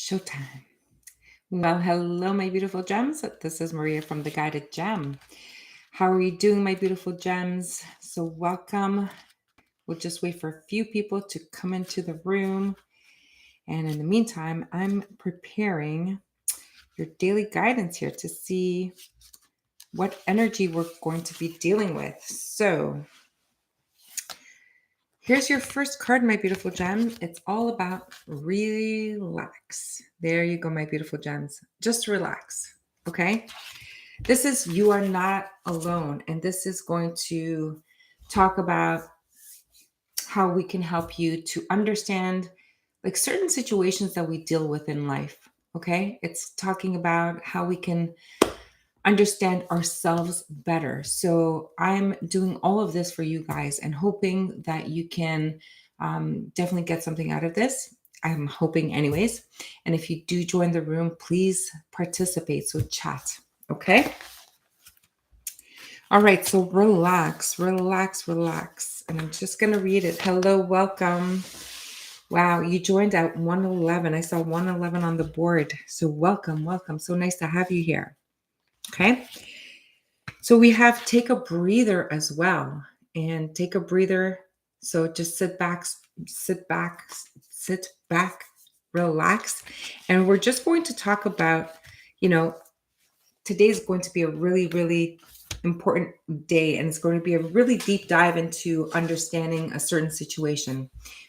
Showtime. Well, hello, my beautiful gems. This is Maria from the Guided Gem. How are you doing, my beautiful gems? So, welcome. We'll just wait for a few people to come into the room. And in the meantime, I'm preparing your daily guidance here to see what energy we're going to be dealing with. So, here's your first card, my beautiful gem. It's all about relax. There you go, my beautiful gems. Just relax, okay? This is You Are Not Alone, and this is going to talk about how we can help you to understand like certain situations that we deal with in life, okay? It's talking about how we can understand ourselves better. So I'm doing all of this for you guys and hoping that you can definitely get something out of this. I'm hoping, anyways. And if you do join the room, please participate. So chat, okay? All right. So relax, relax, relax. And I'm just going to read it. Hello, welcome. Wow, you joined at 111. I saw 111 on the board. So welcome, welcome. So nice to have you here. Okay. So we have take a breather as well, and take a breather. So just sit back, relax. And we're just going to talk about, today's going to be a really, really important day, and it's going to be a really deep dive into understanding a certain situation.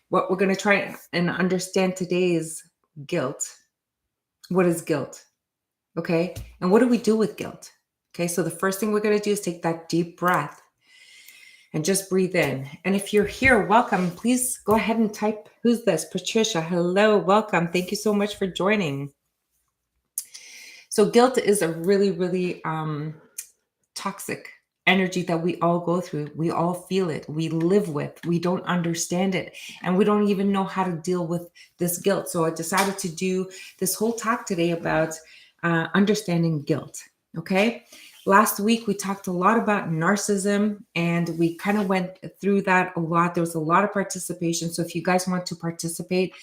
What we're going to try and understand today is guilt. What is guilt? Okay. And what do we do with guilt? Okay, so the first thing we're going to do is take that deep breath and just breathe in. And if you're here, welcome. Please go ahead and type, who's this? Patricia. Hello, welcome. Thank you so much for joining. So guilt is a really, really toxic energy that we all go through. We all feel it. We live with. We don't understand it. And we don't even know how to deal with this guilt. So I decided to do this whole talk today about understanding guilt. Okay. Last week, we talked a lot about narcissism, and we kind of went through that a lot. There was a lot of participation. So if you guys want to participate,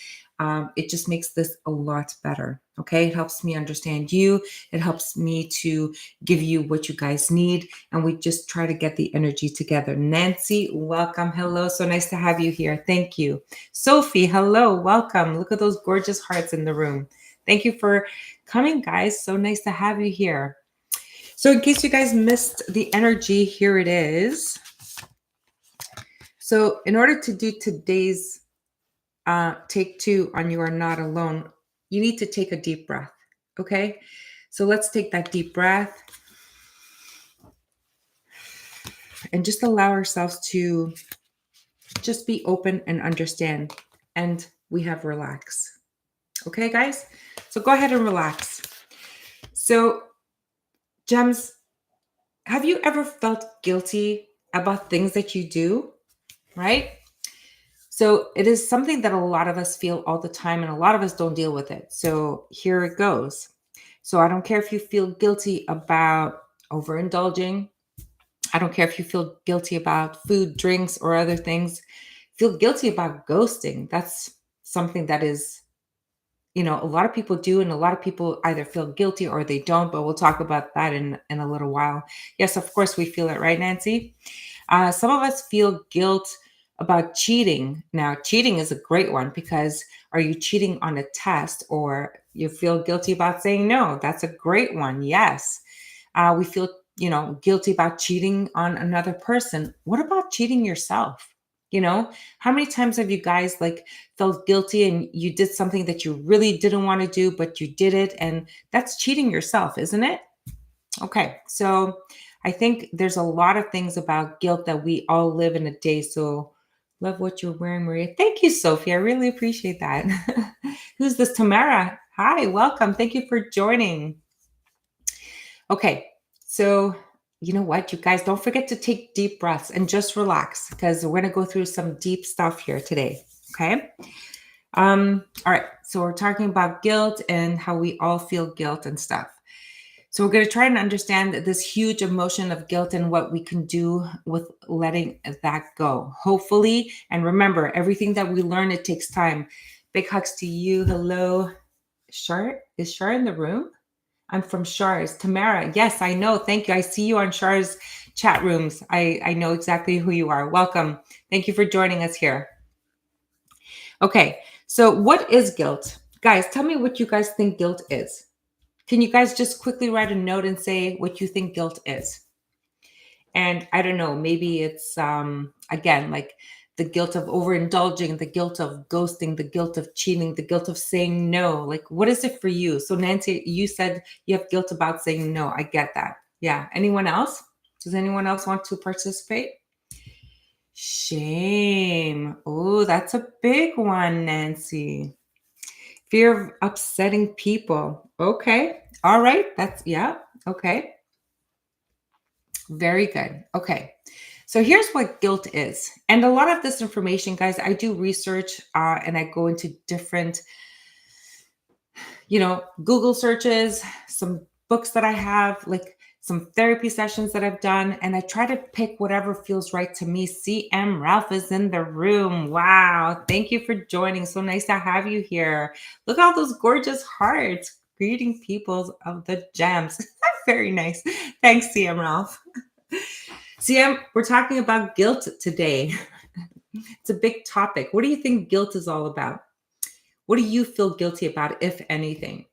it just makes this a lot better. Okay. It helps me understand you. It helps me to give you what you guys need. And we just try to get the energy together. Nancy, welcome. Hello. So nice to have you here. Thank you. Sophie, hello. Welcome. Look at those gorgeous hearts in the room. Thank you for coming, guys. So nice to have you here. So in case you guys missed the energy, here it is. So in order to do today's take two on You Are Not Alone, you need to take a deep breath. Okay. So let's take that deep breath and just allow ourselves to just be open and understand. And we have relax. Okay, guys? So go ahead and relax. So gems, have you ever felt guilty about things that you do? Right? So it is something that a lot of us feel all the time, and a lot of us don't deal with it. So here it goes. So I don't care if you feel guilty about overindulging. I don't care if you feel guilty about food, drinks, or other things. Feel guilty about ghosting. That's something that is, a lot of people do, and a lot of people either feel guilty or they don't, but we'll talk about that in a little while. Yes, of course we feel it, right, Nancy? Some of us feel guilt about cheating. Now, cheating is a great one, because are you cheating on a test, or you feel guilty about saying no? That's a great one. Yes. We feel, guilty about cheating on another person. What about cheating yourself? How many times have you guys felt guilty and you did something that you really didn't want to do, but you did it? And that's cheating yourself, isn't it? Okay. So I think there's a lot of things about guilt that we all live in a day. So love what you're wearing, Maria. Thank you, Sophie. I really appreciate that. Who's this? Tamara. Hi, welcome. Thank you for joining. Okay. So you know what, you guys, don't forget to take deep breaths and just relax, because we're going to go through some deep stuff here today. Okay. All right. So we're talking about guilt and how we all feel guilt and stuff. So we're going to try and understand this huge emotion of guilt and what we can do with letting that go, hopefully. And remember, everything that we learn, it takes time. Big hugs to you. Hello, Is Shar in the room? I'm from Shar's. Tamara. Yes, I know. Thank you. I see you on Shar's chat rooms. I know exactly who you are. Welcome. Thank you for joining us here. Okay. So what is guilt? Guys, tell me what you guys think guilt is. Can you guys just quickly write a note and say what you think guilt is? And I don't know, maybe it's again like the guilt of overindulging, the guilt of ghosting, the guilt of cheating, the guilt of saying no. Like, what is it for you? So Nancy, you said you have guilt about saying no. I get that. Yeah. Anyone else? Does anyone else want to participate? Shame. Oh, that's a big one, Nancy. Fear of upsetting people. Okay. All right. Yeah. Okay. Very good. Okay. So here's what guilt is. And a lot of this information, guys, I do research and I go into different, Google searches, some books that I have, like some therapy sessions that I've done, and I try to pick whatever feels right to me. CM Ralph is in the room. Wow. Thank you for joining. So nice to have you here. Look at all those gorgeous hearts. Greeting people of the gems. Very nice. Thanks, CM Ralph. CM, we're talking about guilt today. It's a big topic. What do you think guilt is all about? What do you feel guilty about, if anything?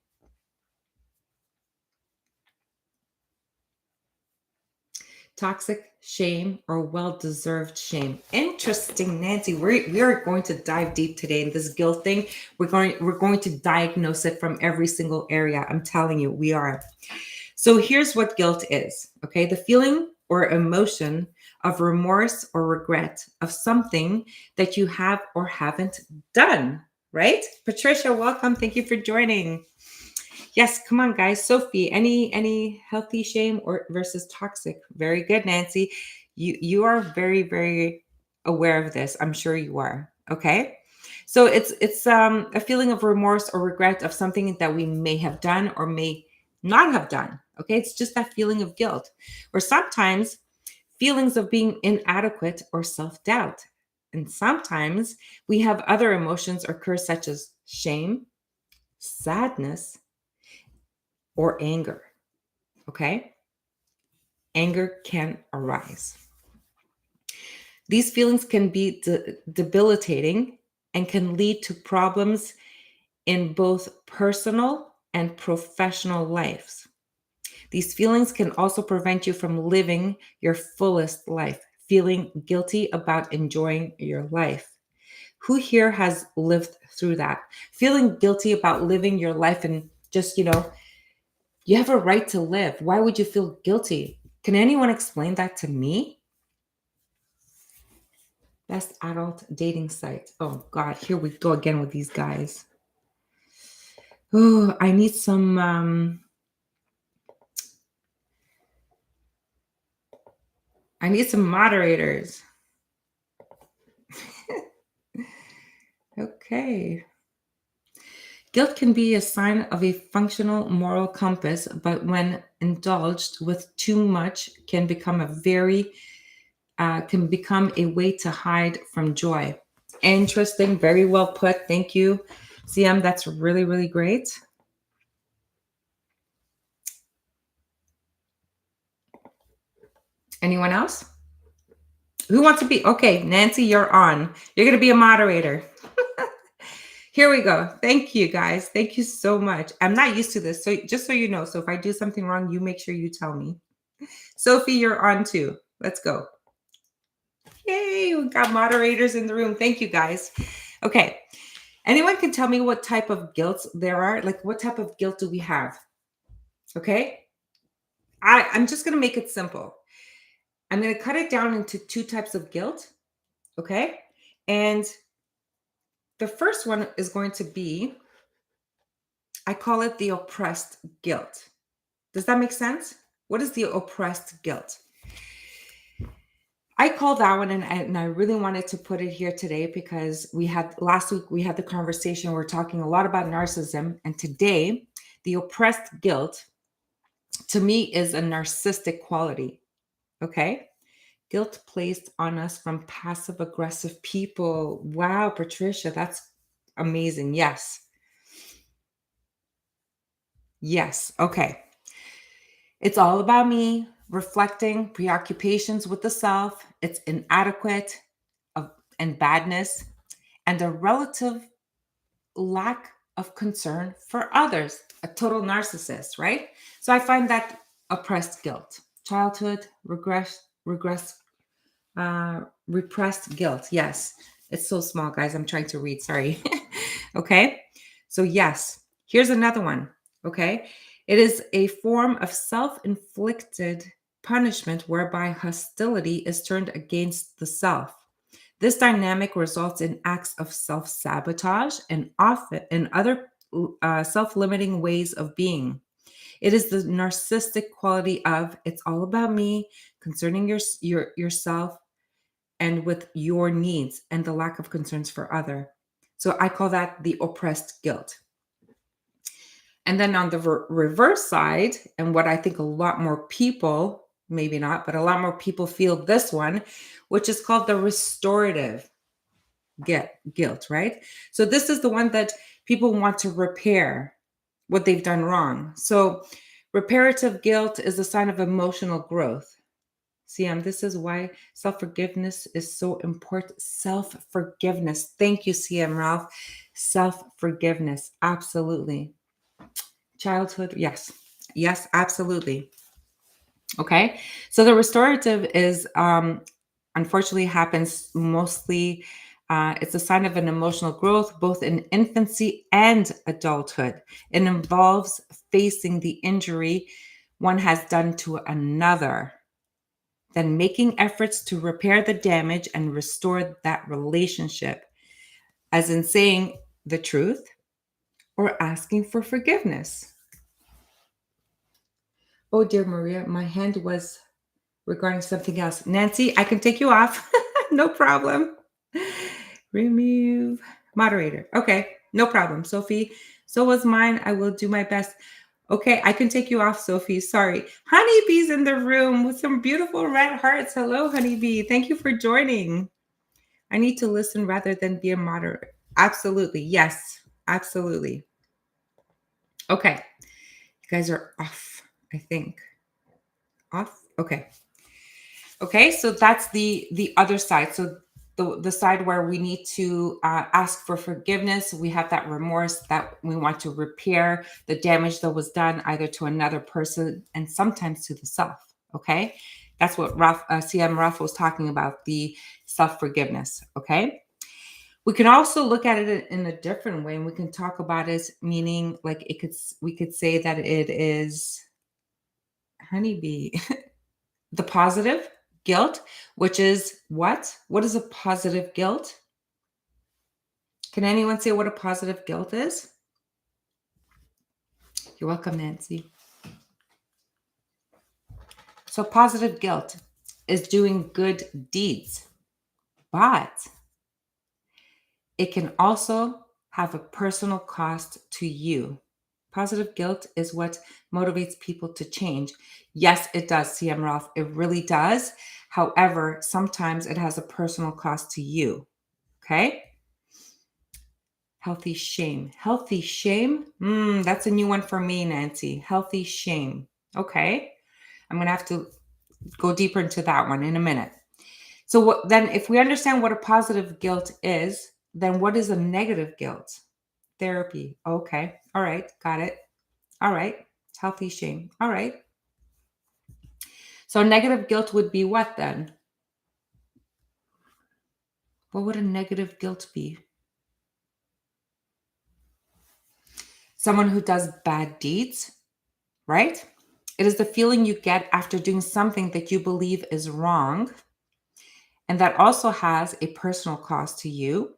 Toxic shame or well-deserved shame? Interesting, Nancy. We are going to dive deep today in this guilt thing. We're going to diagnose it from every single area. I'm telling you, we are. So here's what guilt is. Okay, the feeling or emotion of remorse or regret of something that you have or haven't done, right? Patricia, welcome. Thank you for joining. Yes, come on, guys. Sophie, any healthy shame or versus toxic? Very good, Nancy. You are very, very aware of this. I'm sure you are. Okay. So it's a feeling of remorse or regret of something that we may have done or may not have done. Okay. It's just that feeling of guilt. Or sometimes feelings of being inadequate or self-doubt. And sometimes we have other emotions occur, such as shame, sadness, or anger. Okay? Anger can arise. These feelings can be debilitating and can lead to problems in both personal and professional lives. These feelings can also prevent you from living your fullest life, feeling guilty about enjoying your life. Who here has lived through that? Feeling guilty about living your life and just, you have a right to live. Why would you feel guilty? Can anyone explain that to me? Best adult dating site. Oh God, here we go again with these guys. Oh, I need some moderators. Okay. Guilt can be a sign of a functional moral compass, but when indulged with too much can become a way to hide from joy. Interesting. Very well put. Thank you, CM. That's really, really great. Anyone else? Who wants to be? Okay, Nancy, you're on. You're going to be a moderator. Here we go. Thank you, guys. Thank you so much. I'm not used to this. So just so you know, so if I do something wrong, you make sure you tell me. Sophie, you're on too. Let's go. Yay, we got moderators in the room. Thank you, guys. Okay. Anyone can tell me what type of guilt there are? Like, what type of guilt do we have? Okay. I'm just going to make it simple. I'm going to cut it down into two types of guilt. Okay. And the first one is going to be, I call it the oppressed guilt. Does that make sense? What is the oppressed guilt? I call that one, and I really wanted to put it here today because last week we had the conversation. We're talking a lot about narcissism, and today the oppressed guilt to me is a narcissistic quality. Okay. Guilt placed on us from passive aggressive people. Wow, Patricia, that's amazing. Yes. Yes. Okay. It's all about me, reflecting, preoccupations with the self. It's inadequate of, and badness, and a relative lack of concern for others. A total narcissist, right? So I find that oppressed guilt, childhood, repressed guilt. Yes. It's so small, guys. I'm trying to read. Sorry. Okay. So, yes, here's another one. Okay. It is a form of self inflicted punishment whereby hostility is turned against the self. This dynamic results in acts of self sabotage and often in other self limiting ways of being. It is the narcissistic quality of it's all about me, concerning yourself and with your needs and the lack of concerns for other. So I call that the oppressed guilt. And then on the reverse side, and what I think a lot more people, maybe not, but a lot more people feel this one, which is called the restorative guilt, right? So this is the one that people want to repair what they've done wrong. So reparative guilt is a sign of emotional growth. CM, this is why self forgiveness is so important. Self forgiveness. Thank you, CM Ralph. Self forgiveness. Absolutely. Childhood. Yes. Yes, absolutely. Okay. So the restorative is, unfortunately, happens mostly. It's a sign of an emotional growth, both in infancy and adulthood. It involves facing the injury one has done to another, then making efforts to repair the damage and restore that relationship, as in saying the truth or asking for forgiveness. Oh, dear Maria, my hand was regarding something else. Nancy, I can take you off. No problem. Remove moderator. Okay, no problem. Sophie, so was mine. I will do my best. Okay, I can take you off, Sophie. Sorry. Honeybee's in the room with some beautiful red hearts. Hello, Honeybee. Thank you for joining. I need to listen rather than be a moderator. Absolutely. Yes, absolutely. Okay, you guys are off, I think. Off? Okay. Okay, so that's the other side. So the side where we need to ask for forgiveness. We have that remorse that we want to repair the damage that was done either to another person and sometimes to the self. Okay, that's what CM Ralph was talking about, the self forgiveness. Okay, we can also look at it in a different way, and we can talk about it meaning like we could say that it is honeybee. The positive guilt, which is what? What is a positive guilt? Can anyone say what a positive guilt is? You're welcome, Nancy. So, positive guilt is doing good deeds, but it can also have a personal cost to you. Positive guilt is what motivates people to change. Yes, it does, CM Ralph. It really does. However, sometimes it has a personal cost to you. Okay? Healthy shame. Healthy shame? That's a new one for me, Nancy. Healthy shame. Okay. I'm going to have to go deeper into that one in a minute. So then if we understand what a positive guilt is, then what is a negative guilt? Therapy. Okay. All right. Got it. All right. Healthy shame. All right. So negative guilt would be what then? What would a negative guilt be? Someone who does bad deeds, right? It is the feeling you get after doing something that you believe is wrong, and that also has a personal cost to you.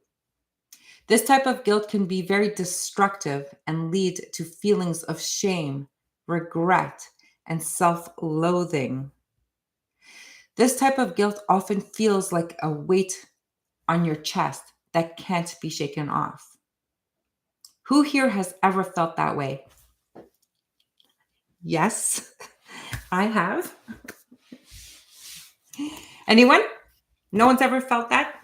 This type of guilt can be very destructive and lead to feelings of shame, regret, and self loathing. This type of guilt often feels like a weight on your chest that can't be shaken off. Who here has ever felt that way? Yes, I have. Anyone? No one's ever felt that?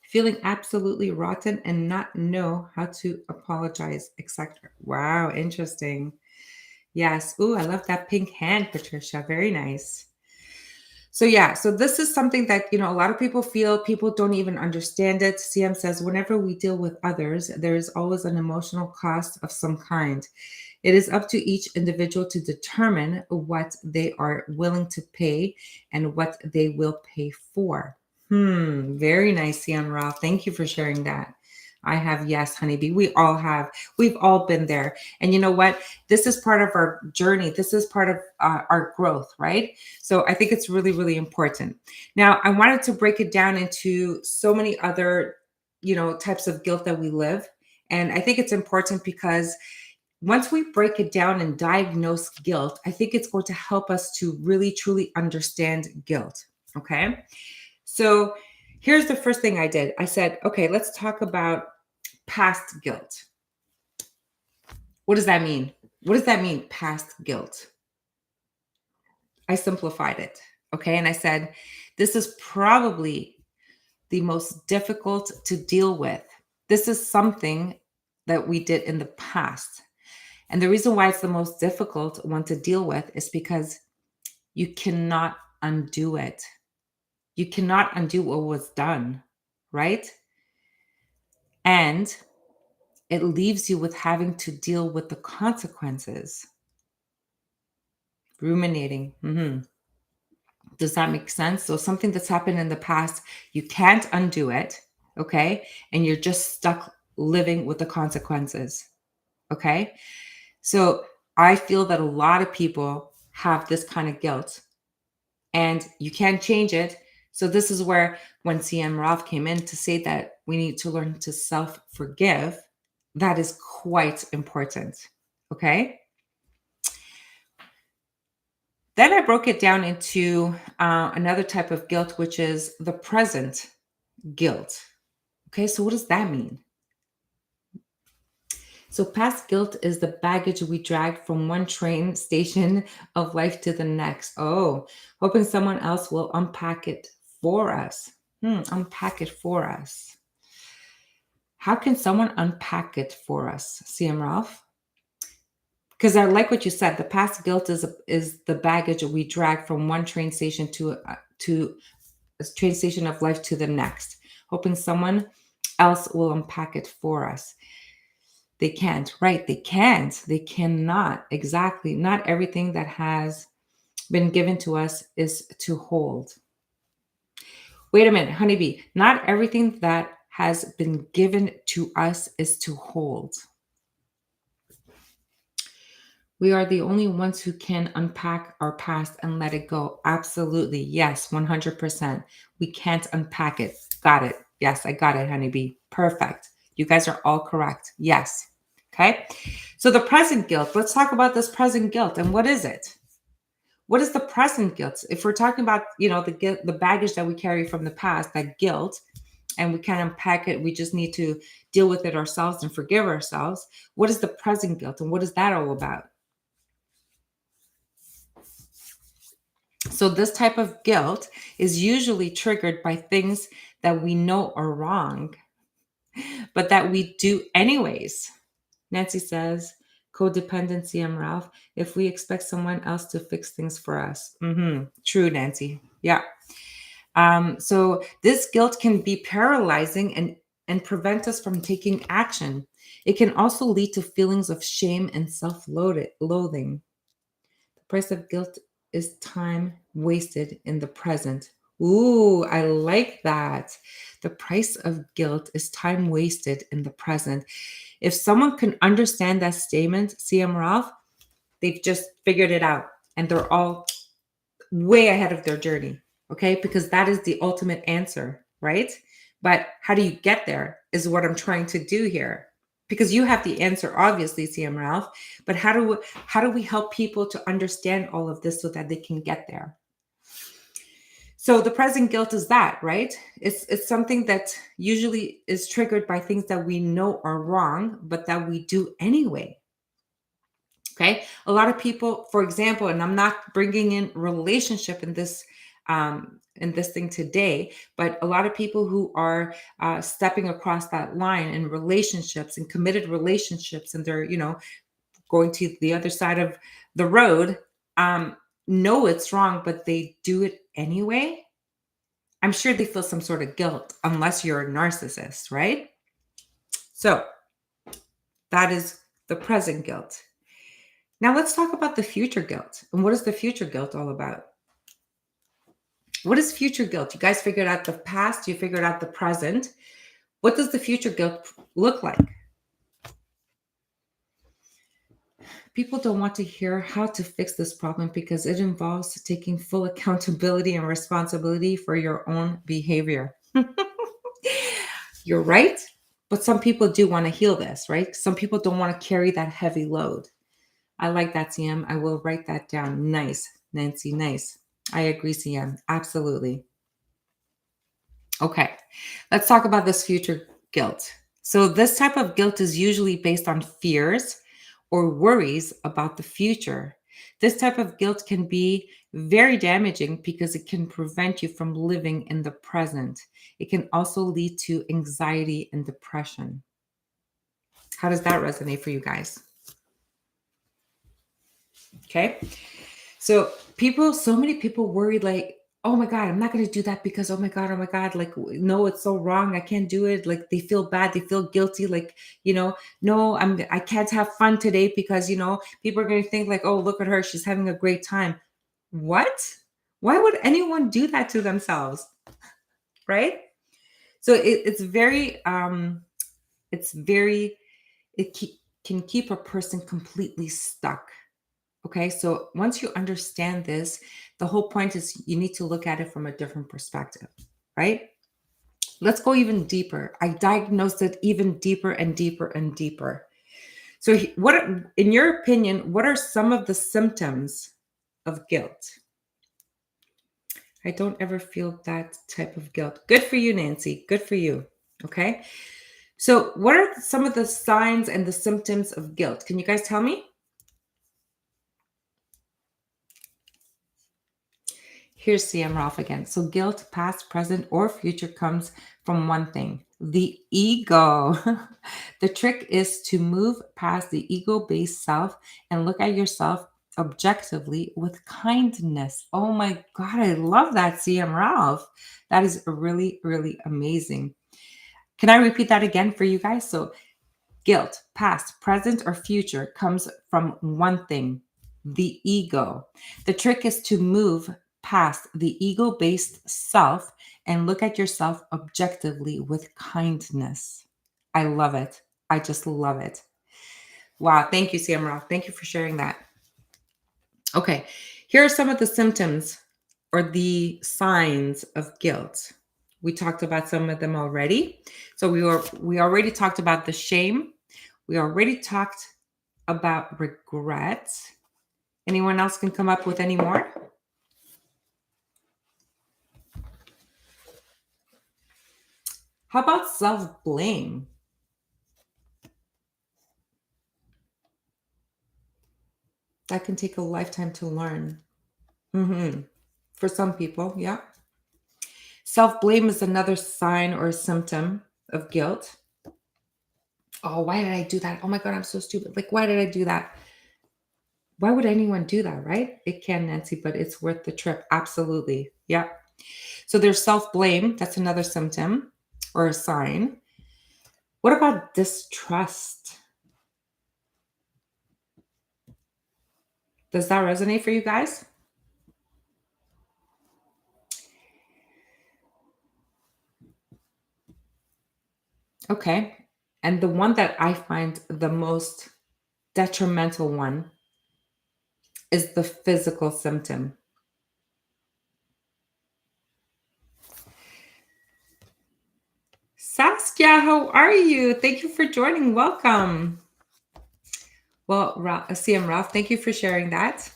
Feeling absolutely rotten and not know how to apologize, etc. Wow, interesting. Yes. Ooh, I love that pink hand, Patricia. Very nice. So yeah, so this is something that, a lot of people feel, people don't even understand it. CM says, whenever we deal with others, there is always an emotional cost of some kind. It is up to each individual to determine what they are willing to pay and what they will pay for. Very nice, CM Ralph. Thank you for sharing that. I have, yes, honeybee. We all have. We've all been there. And you know what? This is part of our journey. This is part of our growth, right? So I think it's really, really important. Now, I wanted to break it down into so many other, types of guilt that we live. And I think it's important because once we break it down and diagnose guilt, I think it's going to help us to really, truly understand guilt. Okay. So here's the first thing I did. I said, okay, let's talk about past guilt. What does that mean? What does that mean, past guilt? I simplified it. Okay. And I said, this is probably the most difficult to deal with. This is something that we did in the past. And the reason why it's the most difficult one to deal with is because you cannot undo it. You cannot undo what was done, right? And it leaves you with having to deal with the consequences. Ruminating. Does that make sense? So something that's happened in the past, you can't undo it, okay? And you're just stuck living with the consequences, okay? So I feel that a lot of people have this kind of guilt and you can't change it. So this is where when CM Roth came in to say that we need to learn to self-forgive, that is quite important, okay? Then I broke it down into another type of guilt, which is the present guilt. Okay, so what does that mean? So past guilt is the baggage we drag from one train station of life to the next. Oh, hoping someone else will unpack it for us. Unpack it for us. How can someone unpack it for us, CM Ralph? Because I like what you said. The past guilt is the baggage we drag from one train station to a train station of life to the next, hoping someone else will unpack it for us. They can't, right? They can't. They cannot. Exactly. Not everything that has been given to us is to hold. Wait a minute, honeybee. Not everything that has been given to us is to hold. We are the only ones who can unpack our past and let it go. Absolutely. Yes, 100%. We can't unpack it. Got it. Yes, I got it, honeybee. Perfect. You guys are all correct. Yes. Okay. So the present guilt, let's talk about this present guilt. And what is it? What is the present guilt? If we're talking about, the baggage that we carry from the past, that guilt, and we can't unpack it, we just need to deal with it ourselves and forgive ourselves. What is the present guilt? And what is that all about? So this type of guilt is usually triggered by things that we know are wrong, but that we do anyways. Nancy says, codependency, I'm Ralph, if we expect someone else to fix things for us. True, Nancy. Yeah. So this guilt can be paralyzing and prevent us from taking action. It can also lead to feelings of shame and self-loathing. The price of guilt is time wasted in the present. Ooh, I like that. The price of guilt is time wasted in the present. If someone can understand that statement, CM Ralph, they've just figured it out and they're all way ahead of their journey. Okay. Because that is the ultimate answer, right? But how do you get there is what I'm trying to do here. Because you have the answer, obviously, CM Ralph. But how do we help people to understand all of this so that they can get there? So the present guilt is that, right? It's something that usually is triggered by things that we know are wrong, but that we do anyway. Okay. A lot of people, for example, and I'm not bringing in relationship in this in this thing today, but a lot of people who are stepping across that line in relationships and committed relationships, and they're, going to the other side of the road, um, know it's wrong, but they do it anyway. I'm sure they feel some sort of guilt, unless you're a narcissist, right? So that is the present guilt. Now let's talk about the future guilt. And what is the future guilt all about? What is future guilt? You guys figured out the past, you figured out the present. What does the future guilt look like? People don't want to hear how to fix this problem because it involves taking full accountability and responsibility for your own behavior. You're right. But some people do want to heal this, right? Some people don't want to carry that heavy load. I like that, CM. I will write that down. Nice, Nancy. Nice. I agree, CM. Absolutely. Okay. Let's talk about this future guilt. So this type of guilt is usually based on fears or worries about the future. This type of guilt can be very damaging because it can prevent you from living in the present. It can also lead to anxiety and depression. How does that resonate for you guys? Okay. So many people worry like, oh my God, I'm not going to do that because, oh my God, like, no, it's so wrong. I can't do it. Like they feel bad. They feel guilty. Like, no, I can't have fun today because, people are going to think like, oh, look at her. She's having a great time. What? Why would anyone do that to themselves? Right? So it can keep a person completely stuck. Okay, so once you understand this, the whole point is you need to look at it from a different perspective, right? Let's go even deeper. I diagnosed it even deeper and deeper and deeper. So in your opinion, what are some of the symptoms of guilt? I don't ever feel that type of guilt. Good for you, Nancy. Good for you. Okay. So what are some of the signs and the symptoms of guilt? Can you guys tell me? Here's CM Ralph again. So guilt, past, present, or future, comes from one thing: the ego. The trick is to move past the ego-based self and look at yourself objectively with kindness. Oh my God, I love that, CM Ralph. That is really, really amazing. Can I repeat that again for you guys? So guilt, past, present, or future, comes from one thing: the ego. The trick is to move past the ego-based self and look at yourself objectively with kindness. I love it. I just love it. Wow. Thank you, Samra. Thank you for sharing that. Okay. Here are some of the symptoms or the signs of guilt. We talked about some of them already. So we already talked about the shame. We already talked about regret. Anyone else can come up with any more? How about self-blame? That can take a lifetime to learn. For some people, yeah. Self-blame is another sign or symptom of guilt. Oh, why did I do that? Oh my God, I'm so stupid. Like, why did I do that? Why would anyone do that, right? It can, Nancy, but it's worth the trip. Absolutely. Yeah. So there's self-blame. That's another symptom or a sign. What about distrust? Does that resonate for you guys? Okay. And the one that I find the most detrimental one is the physical symptom. Saskia, how are you? Thank you for joining. Welcome. Well, CM Ralph, thank you for sharing that.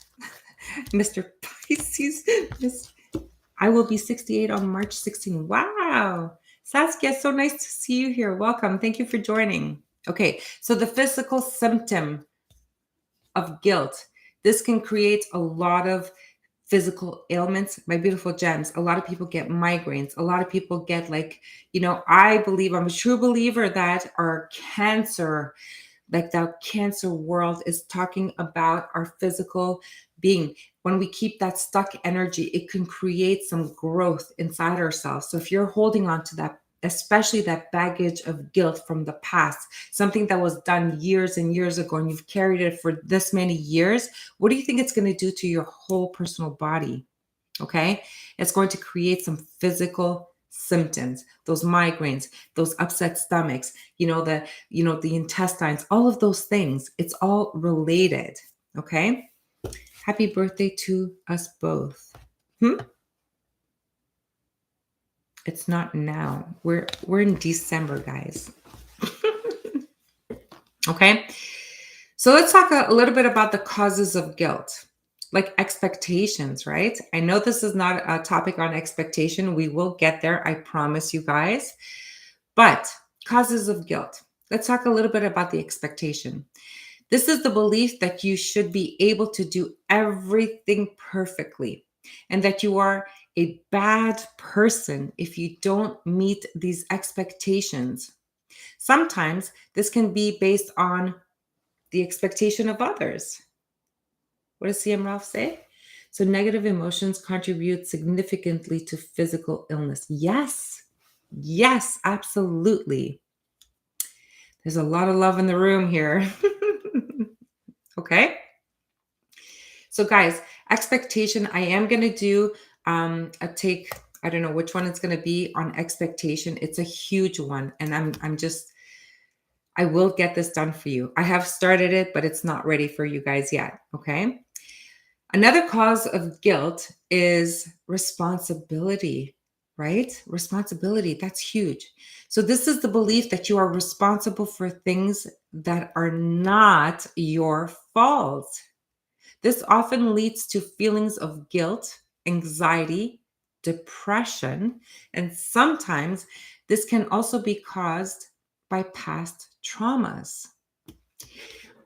Mr. Pisces, I will be 68 on March 16. Wow. Saskia, so nice to see you here. Welcome. Thank you for joining. Okay, so the physical symptom of guilt. This can create a lot of physical ailments, my beautiful gems. A lot of people get migraines. A lot of people get I believe, I'm a true believer that our cancer, like the cancer world is talking about our physical being. When we keep that stuck energy, it can create some growth inside ourselves. So if you're holding on to that, especially that baggage of guilt from the past, something that was done years and years ago, and you've carried it for this many years, what do you think it's going to do to your whole personal body? Okay. It's going to create some physical symptoms, those migraines, those upset stomachs, the intestines, all of those things. It's all related. Okay. Happy birthday to us both. It's not now. We're in December, guys. Okay. So let's talk a little bit about the causes of guilt, like expectations, right? I know this is not a topic on expectation. We will get there. I promise you guys. But causes of guilt. Let's talk a little bit about the expectation. This is the belief that you should be able to do everything perfectly and that you are a bad person if you don't meet these expectations. Sometimes this can be based on the expectation of others. What does CM Ralph say? So negative emotions contribute significantly to physical illness. Yes. Yes, absolutely. There's a lot of love in the room here. Okay. So guys, expectation, I am going to do a take, I don't know which one it's going to be on expectation. It's a huge one. And I will get this done for you. I have started it, but it's not ready for you guys yet. Okay. Another cause of guilt is responsibility, right? Responsibility, that's huge. So this is the belief that you are responsible for things that are not your fault. This often leads to feelings of guilt, anxiety, depression, and sometimes this can also be caused by past traumas.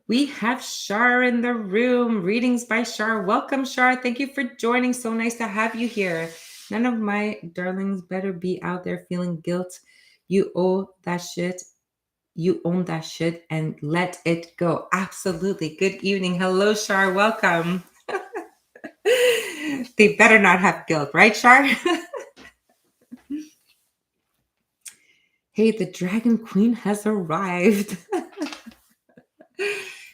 We have Shar in the room. Readings by Shar. Welcome, Shar. Thank you for joining. So nice to have you here. None of my darlings better be out there feeling guilt. You owe that shit. You own that shit and let it go. Absolutely. Good evening. Hello, Shar. Welcome. They better not have guilt, right, Shar? Hey, the Dragon Queen has arrived.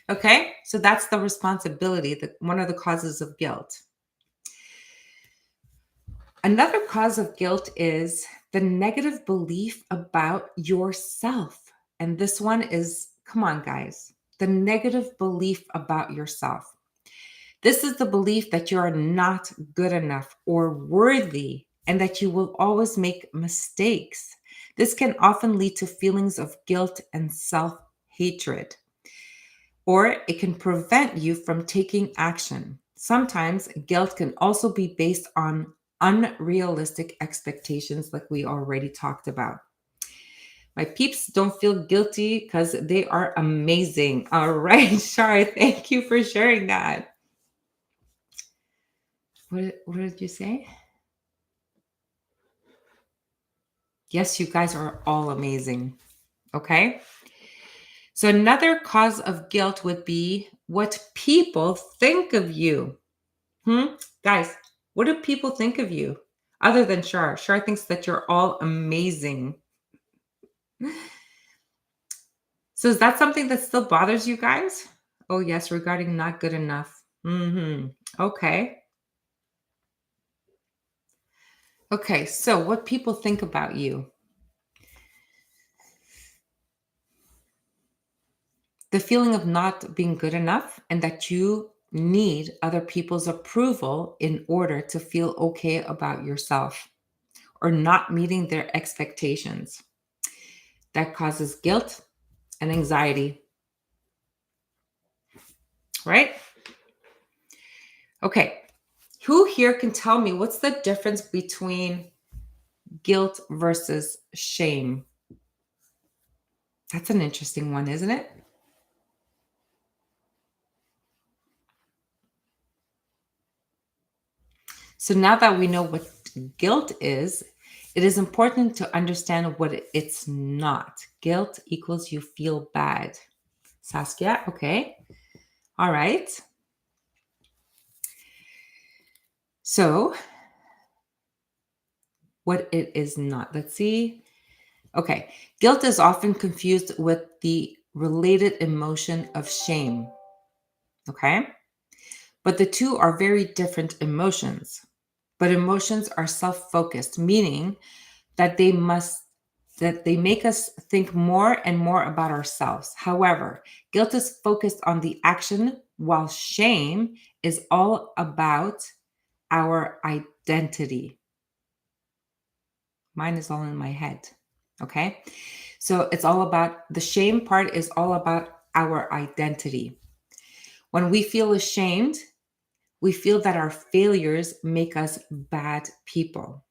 Okay, so that's the responsibility, one of the causes of guilt. Another cause of guilt is the negative belief about yourself. And this one is, come on, guys, the negative belief about yourself. This is the belief that you are not good enough or worthy and that you will always make mistakes. This can often lead to feelings of guilt and self-hatred, or it can prevent you from taking action. Sometimes guilt can also be based on unrealistic expectations, like we already talked about. My peeps, don't feel guilty because they are amazing. All right, Shar, thank you for sharing that. What did you say? Yes, you guys are all amazing. Okay. So another cause of guilt would be what people think of you. Guys, what do people think of you other than Shar? Shar thinks that you're all amazing. So is that something that still bothers you guys? Oh, yes, regarding not good enough. Okay. Okay, so what people think about you. The feeling of not being good enough and that you need other people's approval in order to feel okay about yourself or not meeting their expectations. That causes guilt and anxiety, right? Okay. Who here can tell me what's the difference between guilt versus shame? That's an interesting one, isn't it? So now that we know what guilt is, it is important to understand what it's not. Guilt equals you feel bad. Saskia, okay. All right. So what it is not. Let's see. Okay. Guilt is often confused with the related emotion of shame. Okay. But the two are very different emotions. But emotions are self-focused, meaning that they make us think more and more about ourselves. However, guilt is focused on the action, while shame is all about our identity. Mine is all in my head. Okay. So it's all about the shame part is all about our identity. When we feel ashamed, we feel that our failures make us bad people.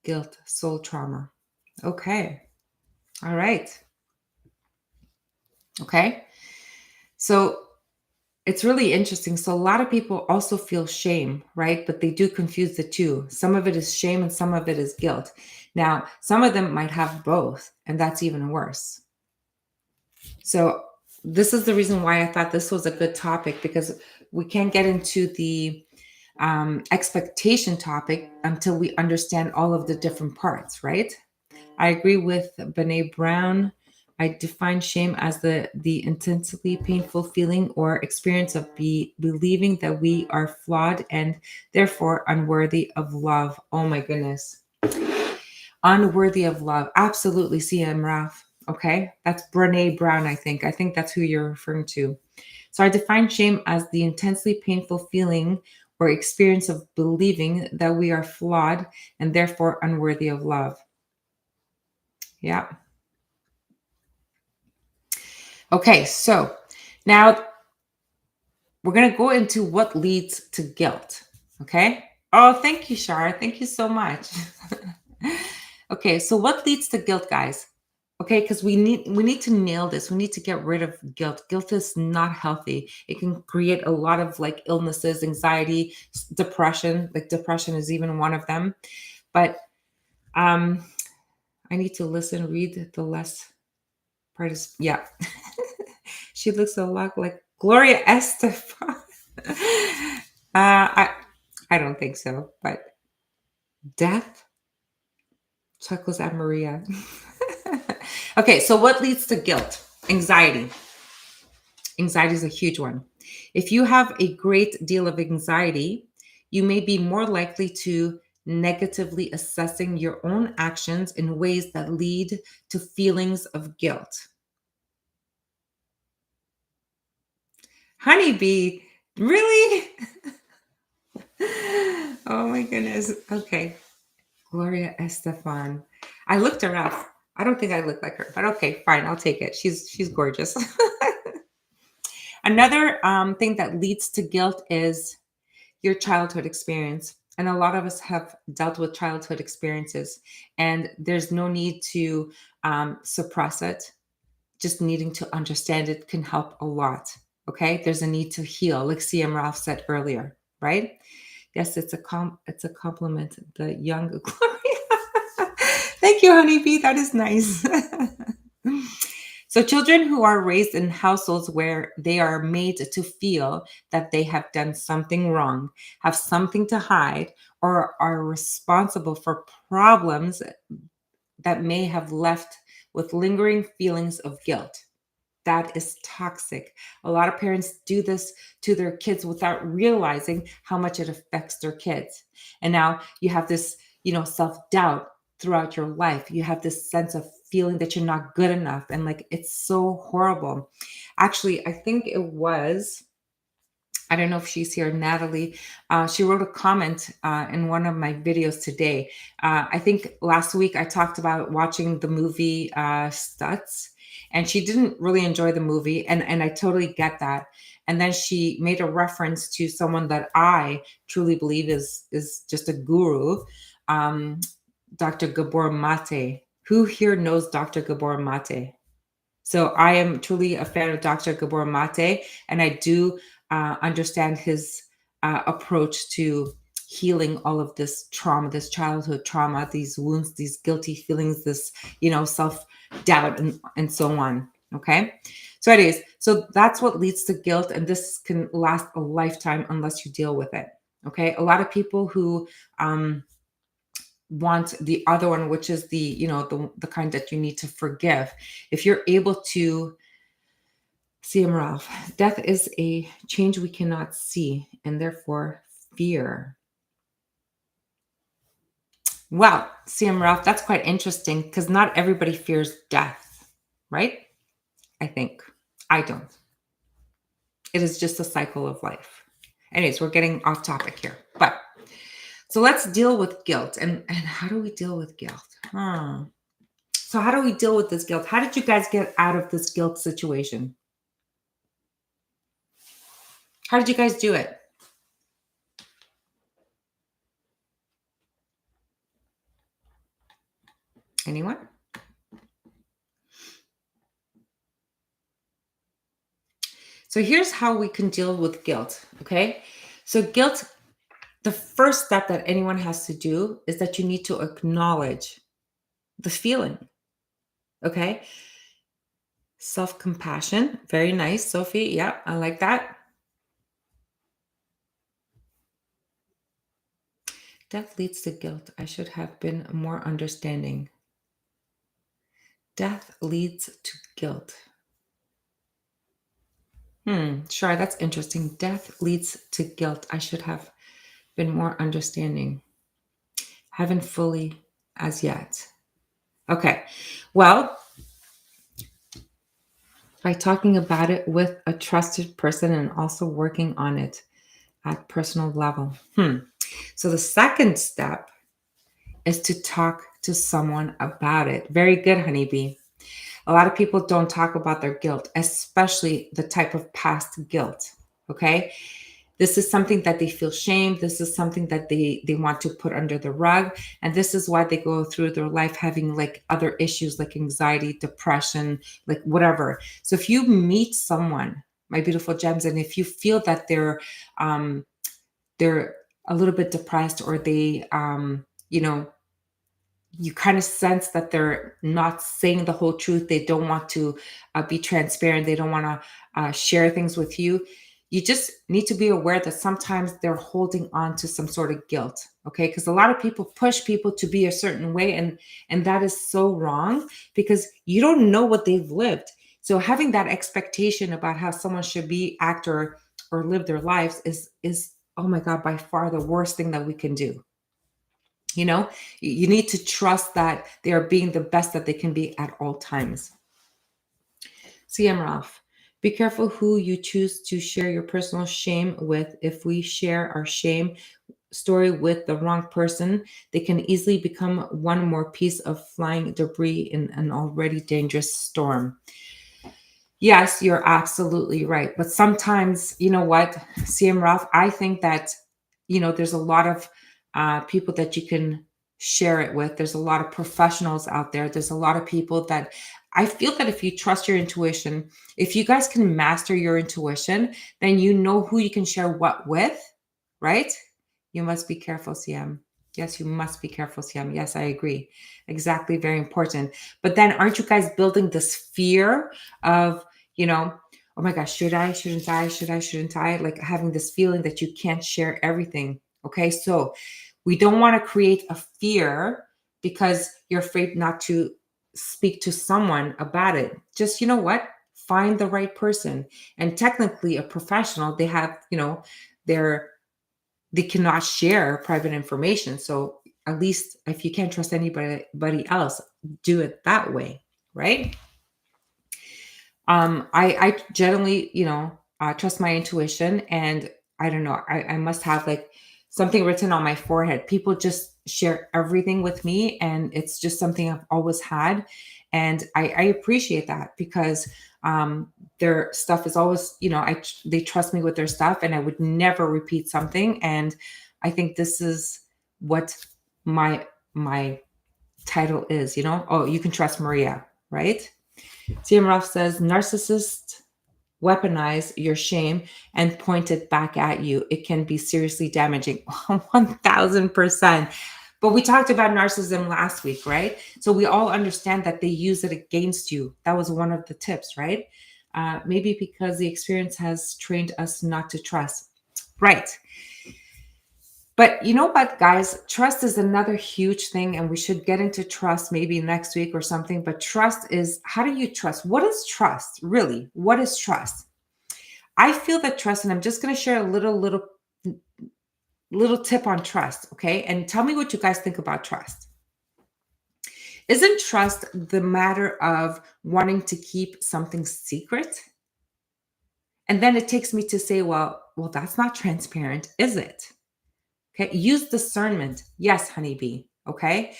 Guilt, soul trauma. Okay. All right. Okay. So it's really interesting. So a lot of people also feel shame, right? But they do confuse the two. Some of it is shame and some of it is guilt. Now, some of them might have both, and that's even worse. So this is the reason why I thought this was a good topic, because we can't get into the expectation topic until we understand all of the different parts, right? I agree with Brene Brown. I define shame as the intensely painful feeling or experience of believing that we are flawed and therefore unworthy of love. Oh my goodness. Unworthy of love. Absolutely, CM Ralph. Okay. That's Brene Brown, I think. I think that's who you're referring to. So I define shame as the intensely painful feeling or experience of believing that we are flawed and therefore unworthy of love. Yeah. Okay, so now we're going to go into what leads to guilt. Okay. Oh, thank you, Shar. Thank you so much. Okay, so what leads to guilt, guys? Okay, because we need to nail this. We need to get rid of guilt. Guilt is not healthy. It can create a lot of like illnesses, anxiety, depression. Like depression is even one of them. But um, I need to read the less part is yeah. She looks a lot like Gloria Estefan. I don't think so, but death chuckles at Maria. Okay, so what leads to guilt? Anxiety. Anxiety is a huge one. If you have a great deal of anxiety, you may be more likely to negatively assessing your own actions in ways that lead to feelings of guilt. Honeybee, really? Oh my goodness. Okay. Gloria Estefan. I looked her up. I don't think I look like her, but okay, fine. I'll take it. She's gorgeous. Another thing that leads to guilt is your childhood experience. And a lot of us have dealt with childhood experiences, and there's no need to suppress it. Just needing to understand it can help a lot. Okay, there's a need to heal, like CM Ralph said earlier, right? Yes, it's a compliment. The young Gloria. Thank you, honeybee. That is nice. So children who are raised in households where they are made to feel that they have done something wrong, have something to hide, or are responsible for problems that may have left with lingering feelings of guilt. That is toxic. A lot of parents do this to their kids without realizing how much it affects their kids. And now you have this, self-doubt throughout your life. You have this sense of feeling that you're not good enough. And like, it's so horrible. Actually, I think it was, I don't know if she's here, Natalie. She wrote a comment in one of my videos today. I think last week I talked about watching the movie Stutz, and she didn't really enjoy the movie, and I totally get that. And then she made a reference to someone that I truly believe is just a guru, Dr. Gabor Mate. Who here knows Dr. Gabor Mate? So I am truly a fan of Dr. Gabor Mate, and I do understand his approach to healing all of this trauma, this childhood trauma, these wounds, these guilty feelings, this, self-doubt and so on. Okay. So it is. So that's what leads to guilt. And this can last a lifetime unless you deal with it. Okay. A lot of people who want the other one, which is the kind that you need to forgive. If you're able to see him, Ralph, death is a change we cannot see and therefore fear. Well, CM Ralph, that's quite interesting because not everybody fears death, right? I think. I don't. It is just a cycle of life. Anyways, we're getting off topic here. But so let's deal with guilt. And how do we deal with guilt? So how do we deal with this guilt? How did you guys get out of this guilt situation? How did you guys do it? Anyone? So here's how we can deal with guilt, okay? So guilt, the first step that anyone has to do is that you need to acknowledge the feeling, okay? Self-compassion, very nice, Sophie. Yeah, I like that. Death leads to guilt. I should have been more understanding. Death leads to guilt. Sure, that's interesting. Death leads to guilt. I should have been more understanding. Haven't fully as yet. Okay, well, by talking about it with a trusted person and also working on it at personal level. So the second step is to talk to someone about it. Very good, honeybee. A lot of people don't talk about their guilt, especially the type of past guilt. Okay. This is something that they feel shame. This is something that they want to put under the rug. And this is why they go through their life having like other issues like anxiety, depression, like whatever. So if you meet someone, my beautiful gems, and if you feel that they're a little bit depressed or they, you kind of sense that they're not saying the whole truth. They don't want to be transparent. They don't want to share things with you. You just need to be aware that sometimes they're holding on to some sort of guilt. Okay. Because a lot of people push people to be a certain way. And that is so wrong because you don't know what they've lived. So having that expectation about how someone should be, act, or live their lives is, oh my God, by far the worst thing that we can do. You need to trust that they are being the best that they can be at all times. CM Ralph, be careful who you choose to share your personal shame with. If we share our shame story with the wrong person, they can easily become one more piece of flying debris in an already dangerous storm. Yes, you're absolutely right. But sometimes, you know what, CM Ralph, I think that, there's a lot of people that you can share it with. There's a lot of professionals out there. There's a lot of people that I feel that if you trust your intuition, if you guys can master your intuition, then you know who you can share what with, right? You must be careful, CM. Yes, you must be careful, CM. Yes, I agree. Exactly. Very important. But then aren't you guys building this fear of, oh my gosh, should I, shouldn't I, shouldn't I? Like having this feeling that you can't share everything. Okay. So we don't want to create a fear because you're afraid not to speak to someone about it. Just, find the right person. And technically a professional, they have, they cannot share private information. So at least if you can't trust anybody else, do it that way. Right. I generally, trust my intuition, and I don't know, I must have like something written on my forehead. People just share everything with me, and it's just something I've always had. And I appreciate that because their stuff is always, they trust me with their stuff, and I would never repeat something. And I think this is what my title is, oh, you can trust Maria, right? CM Ruff says, narcissist weaponize your shame and point it back at you. It can be seriously damaging. 1000%. But we talked about narcissism last week, right? So we all understand that they use it against you. That was one of the tips, right? Maybe because the experience has trained us not to trust. Right. But you know what, guys? Trust is another huge thing, and we should get into trust maybe next week or something. But trust is, how do you trust? What is trust, really? What is trust? I feel that trust, and I'm just going to share a little tip on trust, okay? And tell me what you guys think about trust. Isn't trust the matter of wanting to keep something secret? And then it takes me to say, well, that's not transparent, is it? Okay, use discernment. Yes, honeybee. Okay.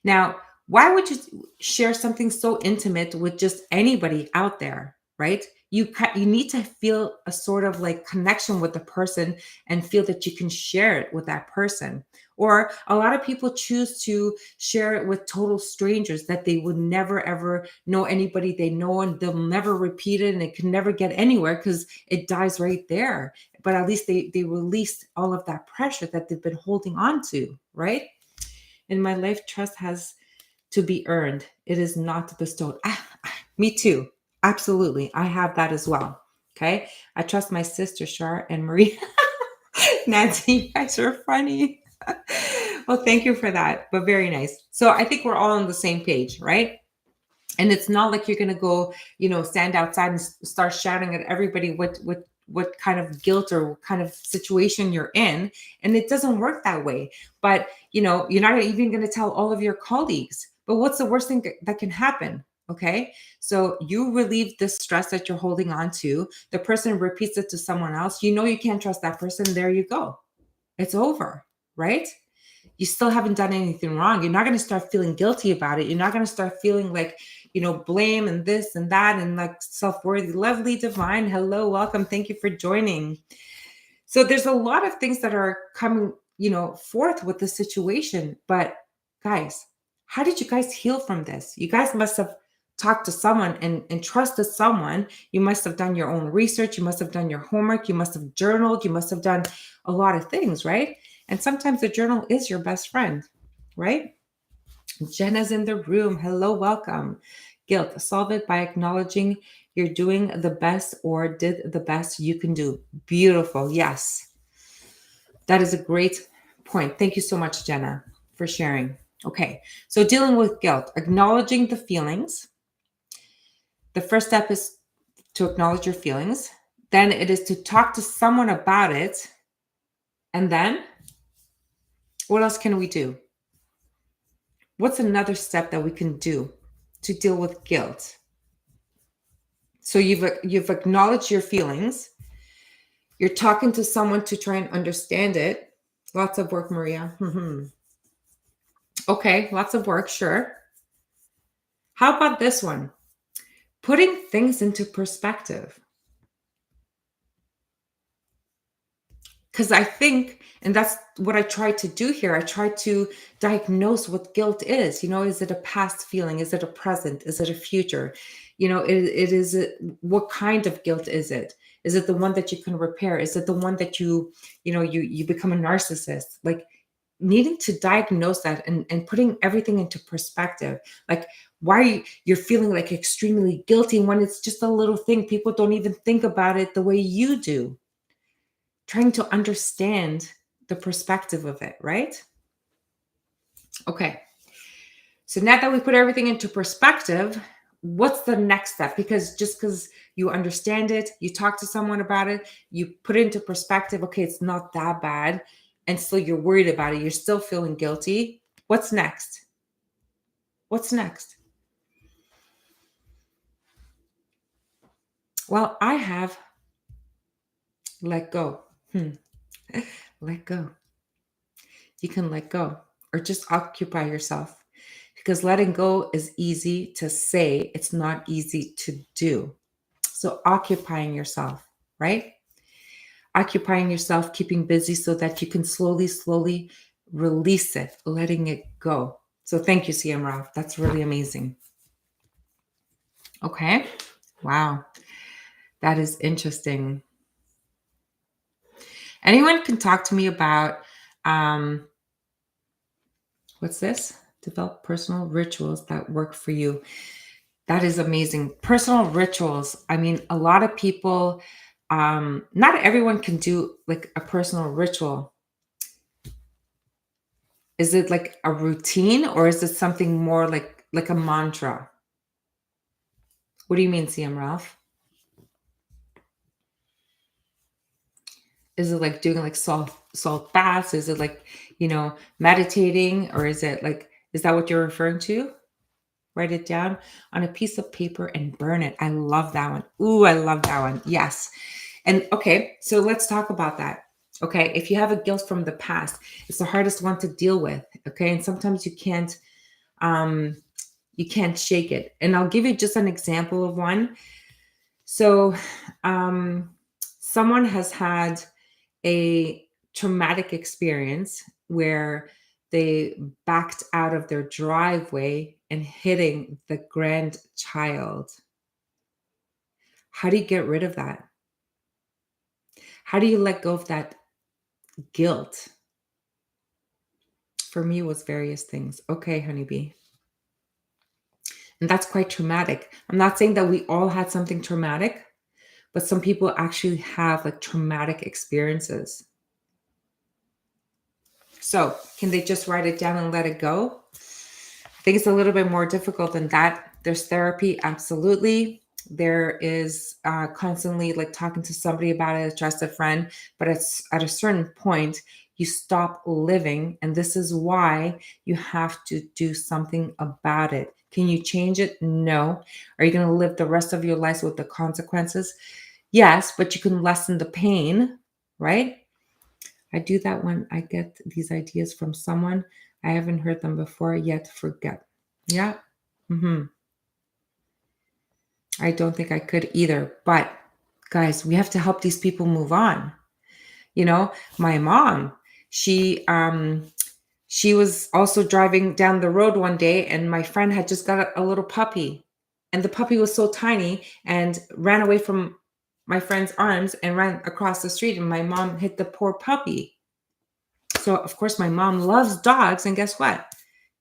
Now, why would you share something so intimate with just anybody out there, right? You need to feel a sort of like connection with the person and feel that you can share it with that person. Or a lot of people choose to share it with total strangers that they would never ever know anybody they know, and they'll never repeat it, and it can never get anywhere because it dies right there. But at least they released all of that pressure that they've been holding on to, right? In my life, trust has to be earned. It is not bestowed. Me too. Absolutely. I have that as well. Okay. I trust my sister, Shar and Marie. Nancy, you guys are funny. Well, thank you for that. But very nice. So I think we're all on the same page, right? And it's not like you're going to go, stand outside and start shouting at everybody what kind of guilt or what kind of situation you're in. And it doesn't work that way. But, you're not even going to tell all of your colleagues. But what's the worst thing that can happen? Okay. So you relieve the stress that you're holding on to. The person repeats it to someone else. You can't trust that person. There you go. It's over. Right? You still haven't done anything wrong. You're not going to start feeling guilty about it. You're not going to start feeling like, blame and this and that and like self-worthy. Lovely divine. Hello, welcome. Thank you for joining. So there's a lot of things that are coming, forth with the situation. But guys, how did you guys heal from this? You guys must have talked to someone and trusted someone. You must have done your own research. You must have done your homework. You must have journaled. You must have done a lot of things, right? And sometimes the journal is your best friend, right? Jenna's in the room. Hello, welcome. Guilt, solve it by acknowledging you're doing the best or did the best you can do. Beautiful. Yes. That is a great point. Thank you so much, Jenna, for sharing. Okay. So dealing with guilt, acknowledging the feelings. The first step is to acknowledge your feelings. Then it is to talk to someone about it. And then what else can we do? What's another step that we can do to deal with guilt? So you've acknowledged your feelings. You're talking to someone to try and understand it. Lots of work, Maria. Okay, lots of work, sure. How about this one? Putting things into perspective. Because I think, and that's what I try to do here, I try to diagnose what guilt is. Is it a past feeling? Is it a present? Is it a future? What kind of guilt is it? Is it the one that you can repair? Is it the one that you become a narcissist? Like needing to diagnose that and putting everything into perspective. Like why you're feeling like extremely guilty when it's just a little thing. People don't even think about it the way you do. Trying to understand the perspective of it, right? Okay. So now that we put everything into perspective, what's the next step? Because just because you understand it, you talk to someone about it, you put it into perspective, okay, it's not that bad, and still you're worried about it, you're still feeling guilty. What's next? What's next? Well, I have let go. Let go. You can let go or just occupy yourself, because letting go is easy to say. It's not easy to do. So occupying yourself, right? Occupying yourself, keeping busy so that you can slowly release it, letting it go. So thank you, CM Ralph. That's really amazing. Okay. Wow. That is interesting. Anyone can talk to me about what's this? Develop personal rituals that work for you. That is amazing. Personal rituals. I mean, a lot of people, not everyone can do like a personal ritual. Is it like a routine or is it something more like a mantra? What do you mean, CM Ralph? Is it like doing like salt baths? Is it like, meditating, or is that what you're referring to? Write it down on a piece of paper and burn it. I love that one. Ooh, I love that one. Yes. And okay, so let's talk about that. Okay, if you have a guilt from the past, it's the hardest one to deal with. Okay, and sometimes um, you can't shake it. And I'll give you just an example of one. So, someone has had a traumatic experience where they backed out of their driveway and hitting the grandchild. How do you get rid of that? How do you let go of that guilt? For me, it was various things. Okay, honeybee. And that's quite traumatic. I'm not saying that we all had something traumatic, but some people actually have like traumatic experiences. So, can they just write it down and let it go? I think it's a little bit more difficult than that. There's therapy, absolutely. There is constantly like talking to somebody about it, a trusted friend, but it's at a certain point, you stop living. And this is why you have to do something about it. Can you change it? No. Are you going to live the rest of your life with the consequences? Yes, but you can lessen the pain, right? I do that when I get these ideas from someone. I haven't heard them before, yet forget. Yeah. I don't think I could either. But guys, we have to help these people move on. My mom, she was also driving down the road one day and my friend had just got a little puppy. And the puppy was so tiny and ran away from my friend's arms and ran across the street and my mom hit the poor puppy. So of course my mom loves dogs and guess what?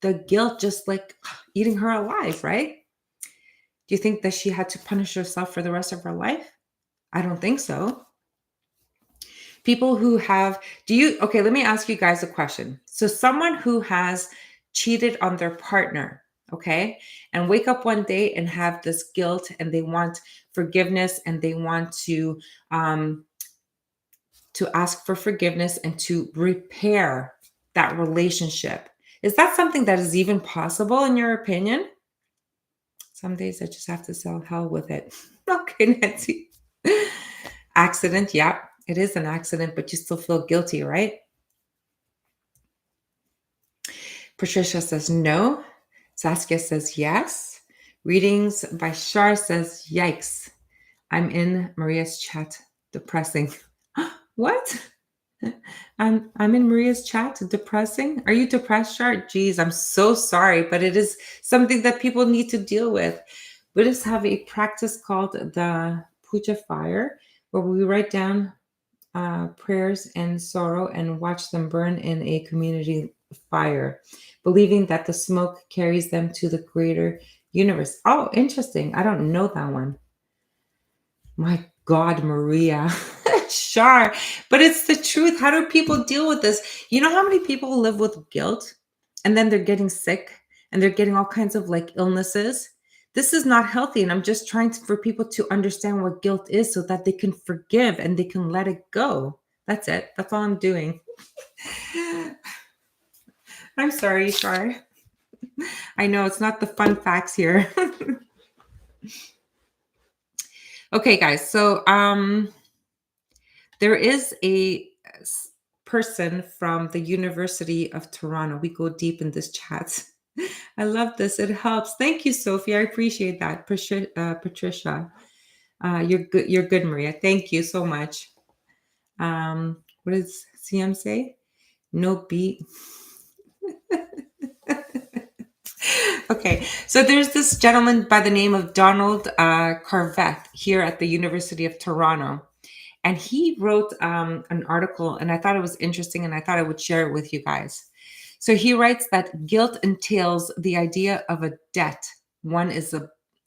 The guilt just like eating her alive, right? Do you think that she had to punish herself for the rest of her life? I don't think so. People who have, okay, let me ask you guys a question. So, someone who has cheated on their partner, okay, and wake up one day and have this guilt and they want forgiveness and they want to ask for forgiveness and to repair that relationship. Is that something that is even possible in your opinion? Some days I just have to sell hell with it. Okay, Nancy. Accident, yeah, it is an accident, but you still feel guilty, right? Patricia says no. Saskia says yes. Readings by Shar says yikes. I'm in Maria's chat. Depressing. What? I'm in Maria's chat. Depressing? Are you depressed, Shar? Geez, I'm so sorry, but it is something that people need to deal with. Buddhists have a practice called the puja fire, where we write down prayers and sorrow and watch them burn in a community fire, believing that the smoke carries them to the greater universe. Oh, interesting. I don't know that one. My God, Maria. Sure. But it's the truth. How do people deal with this? You know how many people live with guilt and then they're getting sick and they're getting all kinds of like illnesses? This is not healthy. And I'm just trying for people to understand what guilt is so that they can forgive and they can let it go. That's it. That's all I'm doing. I'm sorry, Shar. I know it's not the fun facts here. Okay, guys. So there is a person from the University of Toronto. We go deep in this chat. I love this. It helps. Thank you, Sophie. I appreciate that. Patricia. You're good. You're good, Maria. Thank you so much. What does CM say? No beat. Okay, so there's this gentleman by the name of Donald Carveth here at the University of Toronto. And he wrote an article, and I thought it was interesting, and I thought I would share it with you guys. So he writes that guilt entails the idea of a debt one is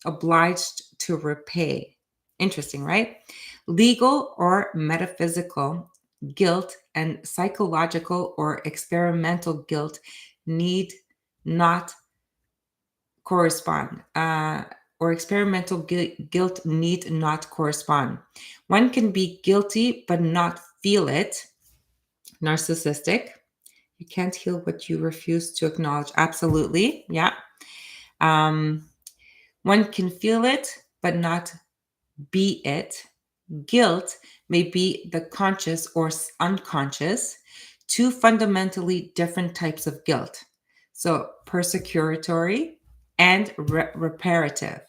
obliged to repay. Interesting, right? Legal or metaphysical guilt and psychological or experimental guilt need not correspond, or experimental guilt need not correspond. One can be guilty but not feel it. Narcissistic. You can't heal what you refuse to acknowledge. Absolutely. Yeah. Um, One can feel it but not be it. Guilt may be the conscious or unconscious, two fundamentally different types of guilt. So, persecutory and reparative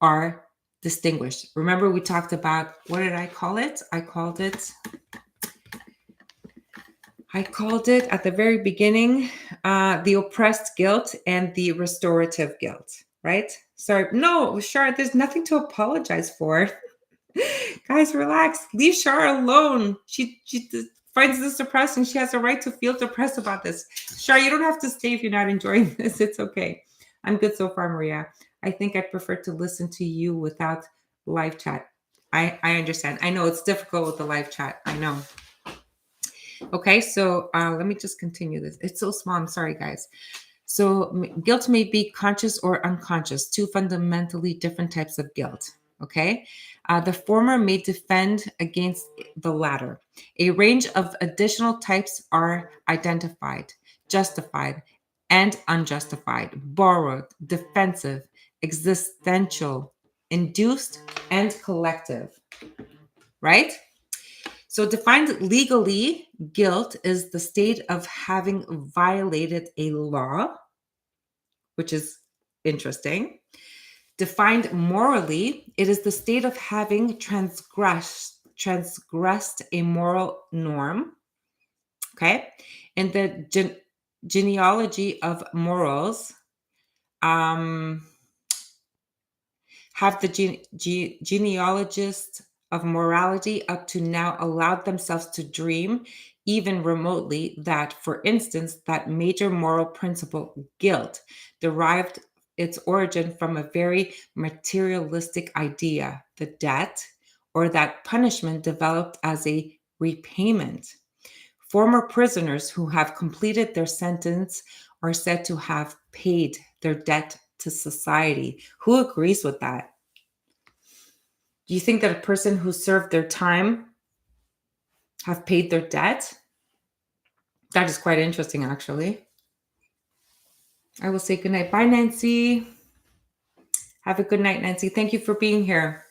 are distinguished. Remember, we talked about, what did I call it? I called it at the very beginning, the oppressed guilt and the restorative guilt, right? Sorry, no, Shar, there's nothing to apologize for. Guys, relax. Leave Shar alone. She finds this depressing. She has a right to feel depressed about this. Shar, you don't have to stay if you're not enjoying this. It's okay. I'm good so far, Maria. I think I'd prefer to listen to you without live chat. I understand. I know it's difficult with the live chat. I know. Okay, so let me just continue this. It's so small. I'm sorry, guys. So guilt may be conscious or unconscious, two fundamentally different types of guilt. Okay, the former may defend against the latter. A range of additional types are identified: justified and unjustified, borrowed, defensive, existential, induced, and collective. Right? So, defined legally, guilt is the state of having violated a law, which is interesting. Defined morally, it is the state of having transgressed a moral norm. Okay. In the genealogy of morals, um, have the genealogists of morality up to now allowed themselves to dream, even remotely, that, for instance, that major moral principle, guilt, derived its origin from a very materialistic idea, the debt, or that punishment developed as a repayment. Former prisoners who have completed their sentence are said to have paid their debt to society. Who agrees with that? Do you think that a person who served their time have paid their debt? That is quite interesting, actually. I will say goodnight. Bye, Nancy. Have a good night, Nancy. Thank you for being here.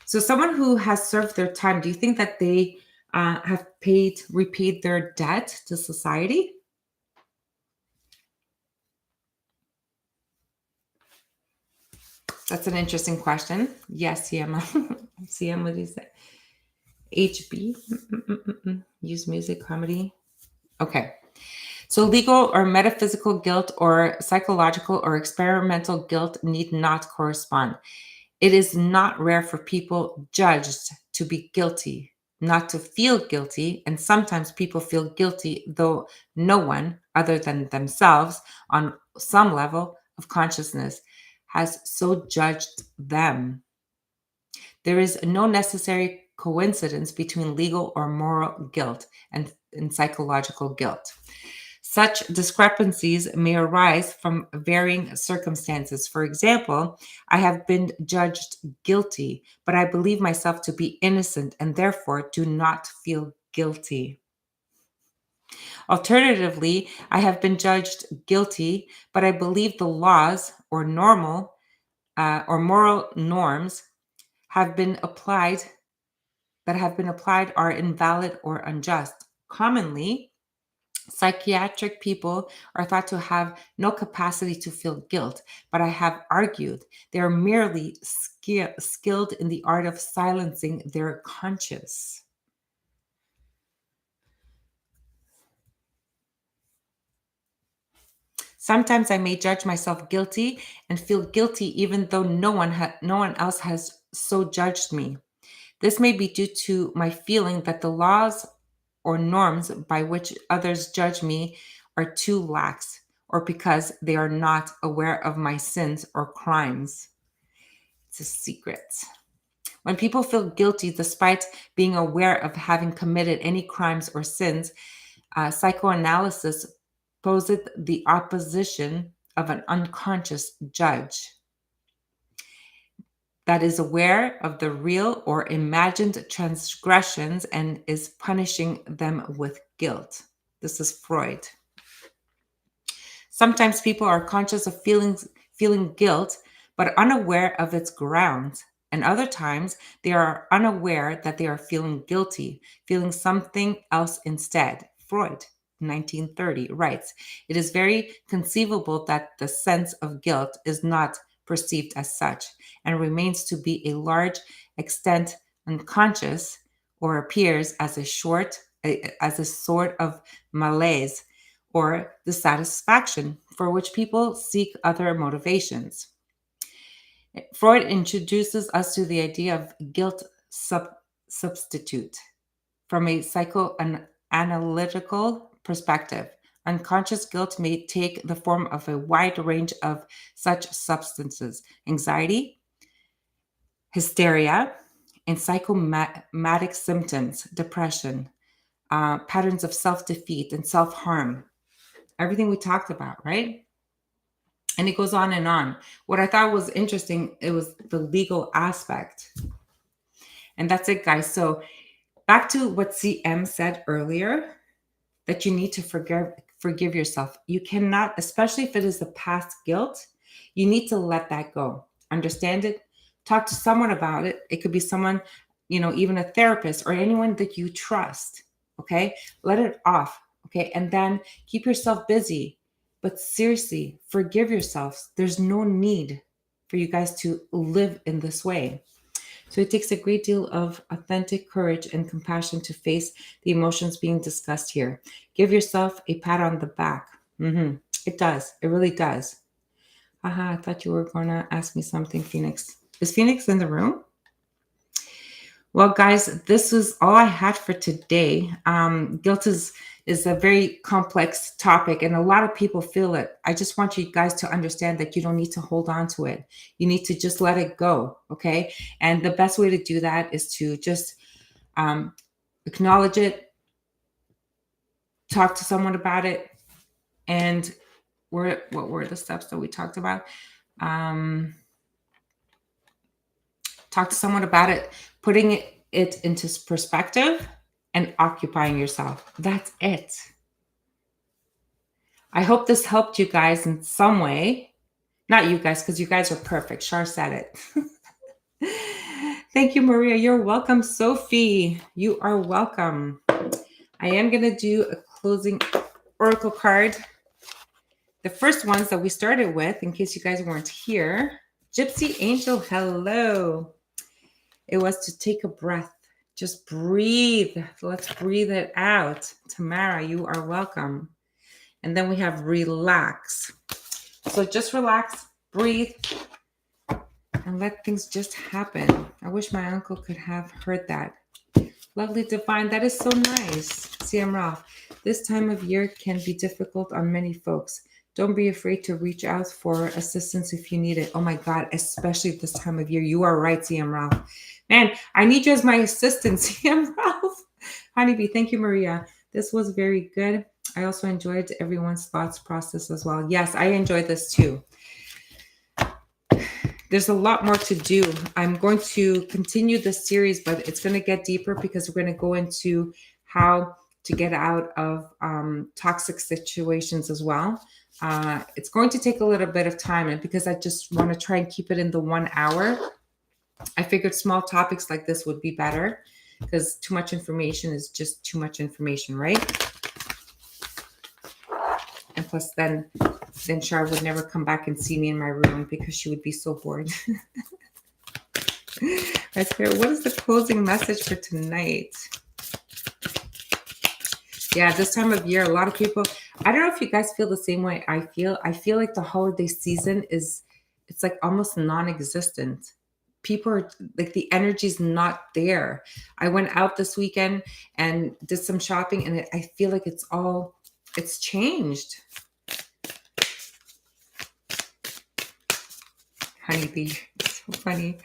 So, someone who has served their time, do you think that they have repaid their debt to society? That's an interesting question. Yes, CM. CM, what is that? HB. Use music, comedy. Okay. So legal or metaphysical guilt or psychological or experimental guilt need not correspond. It is not rare for people judged to be guilty, not to feel guilty, and sometimes people feel guilty, though no one other than themselves on some level of consciousness has so judged them. There is no necessary coincidence between legal or moral guilt and psychological guilt. Such discrepancies may arise from varying circumstances. For example, I have been judged guilty, but I believe myself to be innocent and therefore do not feel guilty. Alternatively, I have been judged guilty, but I believe the laws or moral norms have been applied are invalid or unjust. Commonly, psychiatric people are thought to have no capacity to feel guilt, but I have argued they are merely skilled in the art of silencing their conscience. Sometimes I may judge myself guilty and feel guilty even though no one else has so judged me. This may be due to my feeling that the laws or norms by which others judge me are too lax, or because they are not aware of my sins or crimes. It's a secret. When people feel guilty despite being aware of having committed any crimes or sins, psychoanalysis poses the opposition of an unconscious judge that is aware of the real or imagined transgressions and is punishing them with guilt. This is Freud. Sometimes people are conscious of feeling guilt, but unaware of its grounds. And other times they are unaware that they are feeling guilty, feeling something else instead. Freud, 1930, writes, "It is very conceivable that the sense of guilt is not perceived as such and remains to be a large extent unconscious, or appears as a sort of malaise or dissatisfaction for which people seek other motivations." Freud introduces us to the idea of guilt substitute. From a psychoanalytical perspective, unconscious guilt may take the form of a wide range of such substances: anxiety, hysteria, and psychosomatic symptoms, depression, patterns of self-defeat and self-harm. Everything we talked about, right? And it goes on and on. What I thought was interesting, it was the legal aspect. And that's it, guys. So back to what CM said earlier, that you need to forgive yourself. You cannot, especially if it is the past guilt, you need to let that go. Understand it. Talk to someone about it. It could be someone, even a therapist or anyone that you trust. Okay. Let it off. Okay. And then keep yourself busy. But seriously, forgive yourselves. There's no need for you guys to live in this way. So it takes a great deal of authentic courage and compassion to face the emotions being discussed here. Give yourself a pat on the back. It does. It really does. I thought you were going to ask me something, Phoenix. Is Phoenix in the room? Well, guys, this was all I had for today. Guilt is a very complex topic, and a lot of people feel it. I just want you guys to understand that you don't need to hold on to it. You need to just let it go, okay? And the best way to do that is to just acknowledge it, talk to someone about it, and what were the steps that we talked about? Talk to someone about it, putting it into perspective, and occupying yourself. That's it. I hope this helped you guys in some way. Not you guys, because you guys are perfect. Shar said it. Thank you, Maria. You're welcome. Sophie, you are welcome. I am going to do a closing oracle card. The first ones that we started with, in case you guys weren't here. Gypsy Angel, hello. It was to take a breath. Just breathe. Let's breathe it out. Tamara, you are welcome. And then we have relax. So just relax, breathe, and let things just happen. I wish my uncle could have heard that. Lovely Divine, that is so nice. CM Ralph, this time of year can be difficult on many folks. Don't be afraid to reach out for assistance if you need it. Oh my God, especially this time of year. You are right, CM Ralph. Man, I need you as my assistant, CM Ralph. Honeybee, thank you, Maria. This was very good. I also enjoyed everyone's thoughts process as well. Yes, I enjoyed this too. There's a lot more to do. I'm going to continue this series, but it's going to get deeper because we're going to go into how to get out of toxic situations as well. It's going to take a little bit of time, and because I just want to try and keep it in the 1 hour, I figured small topics like this would be better because too much information is just too much information, right? And plus then Char would never come back and see me in my room because she would be so bored. Right, Spirit, what is the closing message for tonight? Yeah, this time of year, a lot of people, I don't know if you guys feel the same way I feel. I feel like the holiday season it's like almost non-existent. People are like the energy's not there. I went out this weekend and did some shopping, and I feel like it's changed. Honeybee, so funny.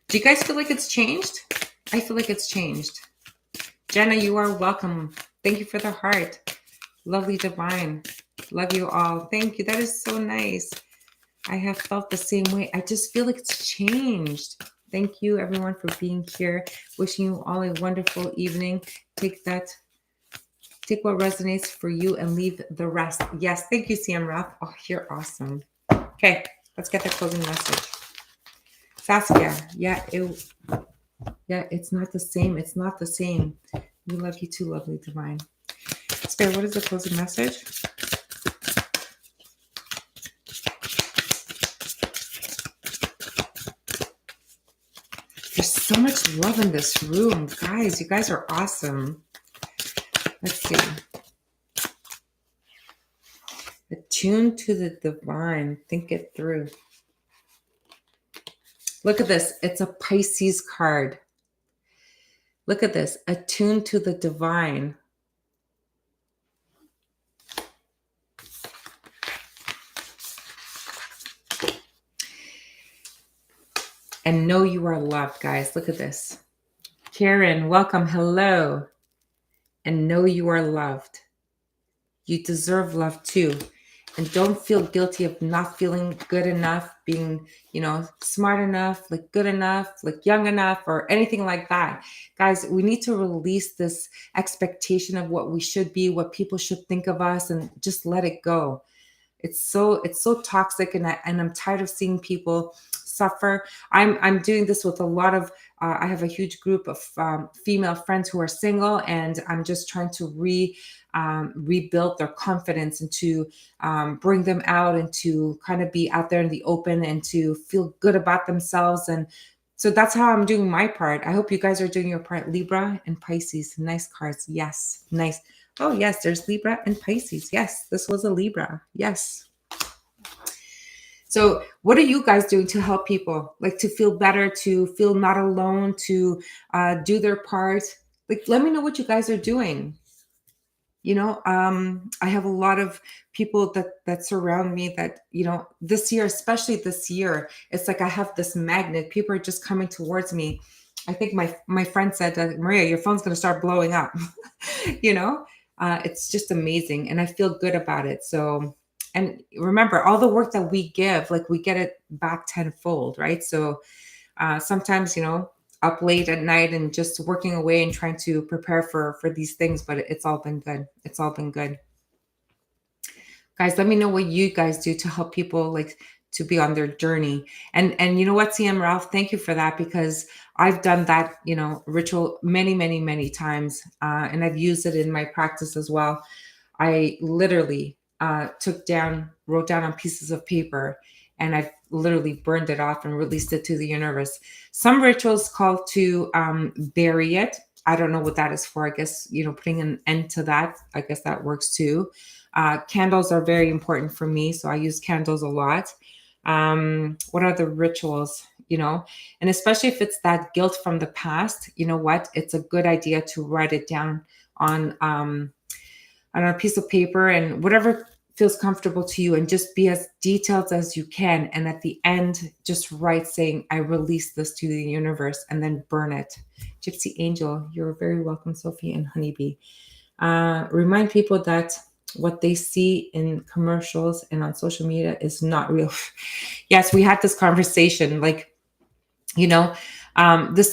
Do you guys feel like it's changed? I feel like it's changed. Jenna, you are welcome. Thank you for the heart. Lovely divine. Love you all. Thank you. That is so nice. I have felt the same way. I just feel like it's changed. Thank you, everyone, for being here. Wishing you all a wonderful evening. Take what resonates for you and leave the rest. Yes, thank you, CM Ralph. Oh, you're awesome. Okay, let's get the closing message. Saskia, it's not the same. It's not the same. We love you too, lovely divine. Spirit, what is the closing message? There's so much love in this room. Guys, you guys are awesome. Let's see. Attune to the divine. Think it through. Look at this. It's a Pisces card. Look at this. Attune to the divine. And know you are loved, guys. Look at this. Karen, welcome. Hello. And know you are loved. You deserve love too. And don't feel guilty of not feeling good enough, being, smart enough, like good enough, like young enough, or anything like that. Guys, we need to release this expectation of what we should be, what people should think of us, and just let it go. It's so toxic, and I'm tired of seeing people suffer. I'm doing this with a lot of I have a huge group of female friends who are single, and I'm just trying to rebuild their confidence and to bring them out and to kind of be out there in the open and to feel good about themselves. And so that's how I'm doing my part. I hope you guys are doing your part. Libra and Pisces, nice cards. Yes, nice. Oh, yes, there's Libra and Pisces. Yes, this was a Libra. Yes. So what are you guys doing to help people, like to feel better, to feel not alone, to do their part? Like, let me know what you guys are doing. I have a lot of people that surround me that, this year, especially this year, it's like I have this magnet. People are just coming towards me. I think my friend said, Maria, your phone's going to start blowing up. It's just amazing. And I feel good about it. So, and remember, all the work that we give, like we get it back tenfold, right? So sometimes, up late at night and just working away and trying to prepare for these things, but it's all been good. It's all been good. Guys, let me know what you guys do to help people like to be on their journey. And you know what, CM Ralph, thank you for that, because I've done that, ritual many, many, many times. And I've used it in my practice as well. I literally wrote down on pieces of paper, and I've literally burned it off and released it to the universe. Some rituals call to bury it. I don't know what that is for. I guess, putting an end to that, I guess that works too. Candles are very important for me, so I use candles a lot. What are the rituals, and especially if it's that guilt from the past, you know what? It's a good idea to write it down on a piece of paper and whatever feels comfortable to you, and just be as detailed as you can. And at the end, just write saying, I release this to the universe, and then burn it. Gypsy Angel, you're very welcome, Sophie and Honeybee. Remind people that what they see in commercials and on social media is not real. Yes, we had this conversation, like, the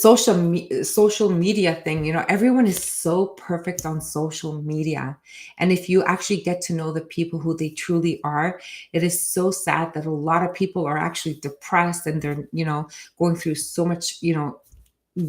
social media thing, everyone is so perfect on social media. And if you actually get to know the people who they truly are, it is so sad that a lot of people are actually depressed, and they're, going through so much,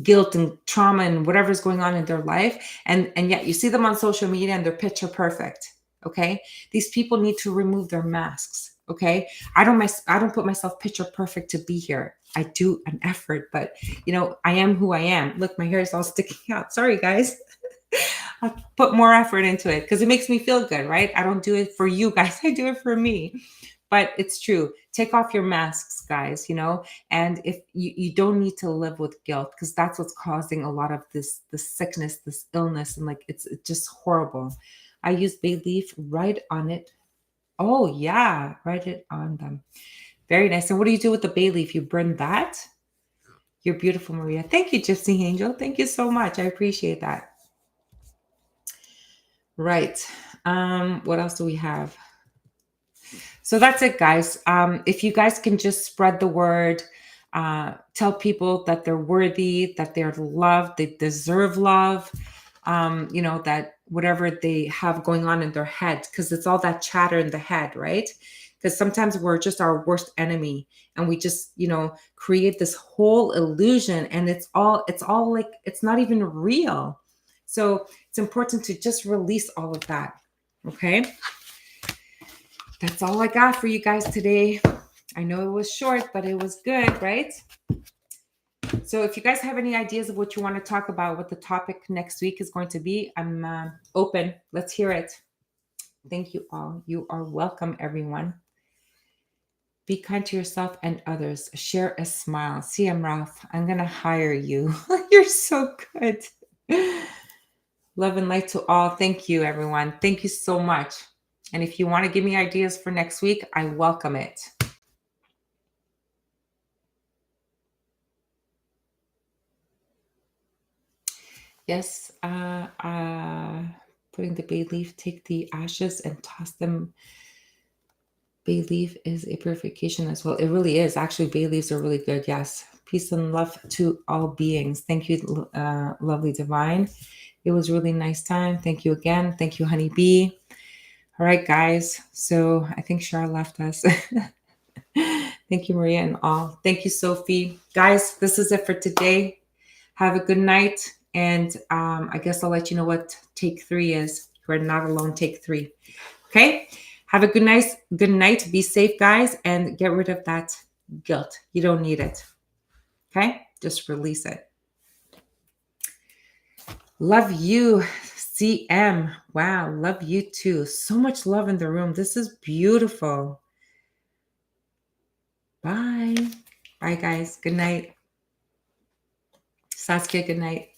guilt and trauma and whatever's going on in their life. And yet you see them on social media and they're picture perfect. Okay. These people need to remove their masks. Okay. I don't put myself picture perfect to be here. I do an effort, but I am who I am. Look, my hair is all sticking out. Sorry, guys. I'll put more effort into it because it makes me feel good, right? I don't do it for you guys. I do it for me. But it's true. Take off your masks, guys, and if you don't need to live with guilt, because that's what's causing a lot of this sickness, this illness, and like it's just horrible. I use bay leaf, right on it. Oh yeah, write it on them. Very nice. And what do you do with the bay leaf? You burn that? You're beautiful, Maria. Thank you, Gypsy Angel. Thank you so much. I appreciate that. Right. What else do we have? So that's it, guys. If you guys can just spread the word, tell people that they're worthy, that they're loved, they deserve love, that whatever they have going on in their head, because it's all that chatter in the head, right? Because sometimes we're just our worst enemy and we just, create this whole illusion and it's all like, it's not even real. So it's important to just release all of that. Okay. That's all I got for you guys today. I know it was short, but it was good, right? So if you guys have any ideas of what you want to talk about, what the topic next week is going to be, I'm open. Let's hear it. Thank you all. You are welcome, everyone. Be kind to yourself and others. Share a smile. See, I'm Ralph. I'm going to hire you. You're so good. Love and light to all. Thank you, everyone. Thank you so much. And if you want to give me ideas for next week, I welcome it. Yes, putting the bay leaf, take the ashes and toss them. Bay leaf is a purification as well. It really is. Actually, bay leaves are really good. Yes. Peace and love to all beings. Thank you, lovely divine. It was really nice time. Thank you again. Thank you, honeybee. All right, guys. So I think Shar left us. Thank you, Maria, and all. Thank you, Sophie. Guys, this is it for today. Have a good night. And I guess I'll let you know what take 3 is. You're not alone, take 3. Okay? Have a good night. Be safe, guys, and get rid of that guilt. You don't need it. Okay? Just release it. Love you, CM. Wow, love you too. So much love in the room. This is beautiful. Bye. Bye, guys. Good night. Saskia, good night.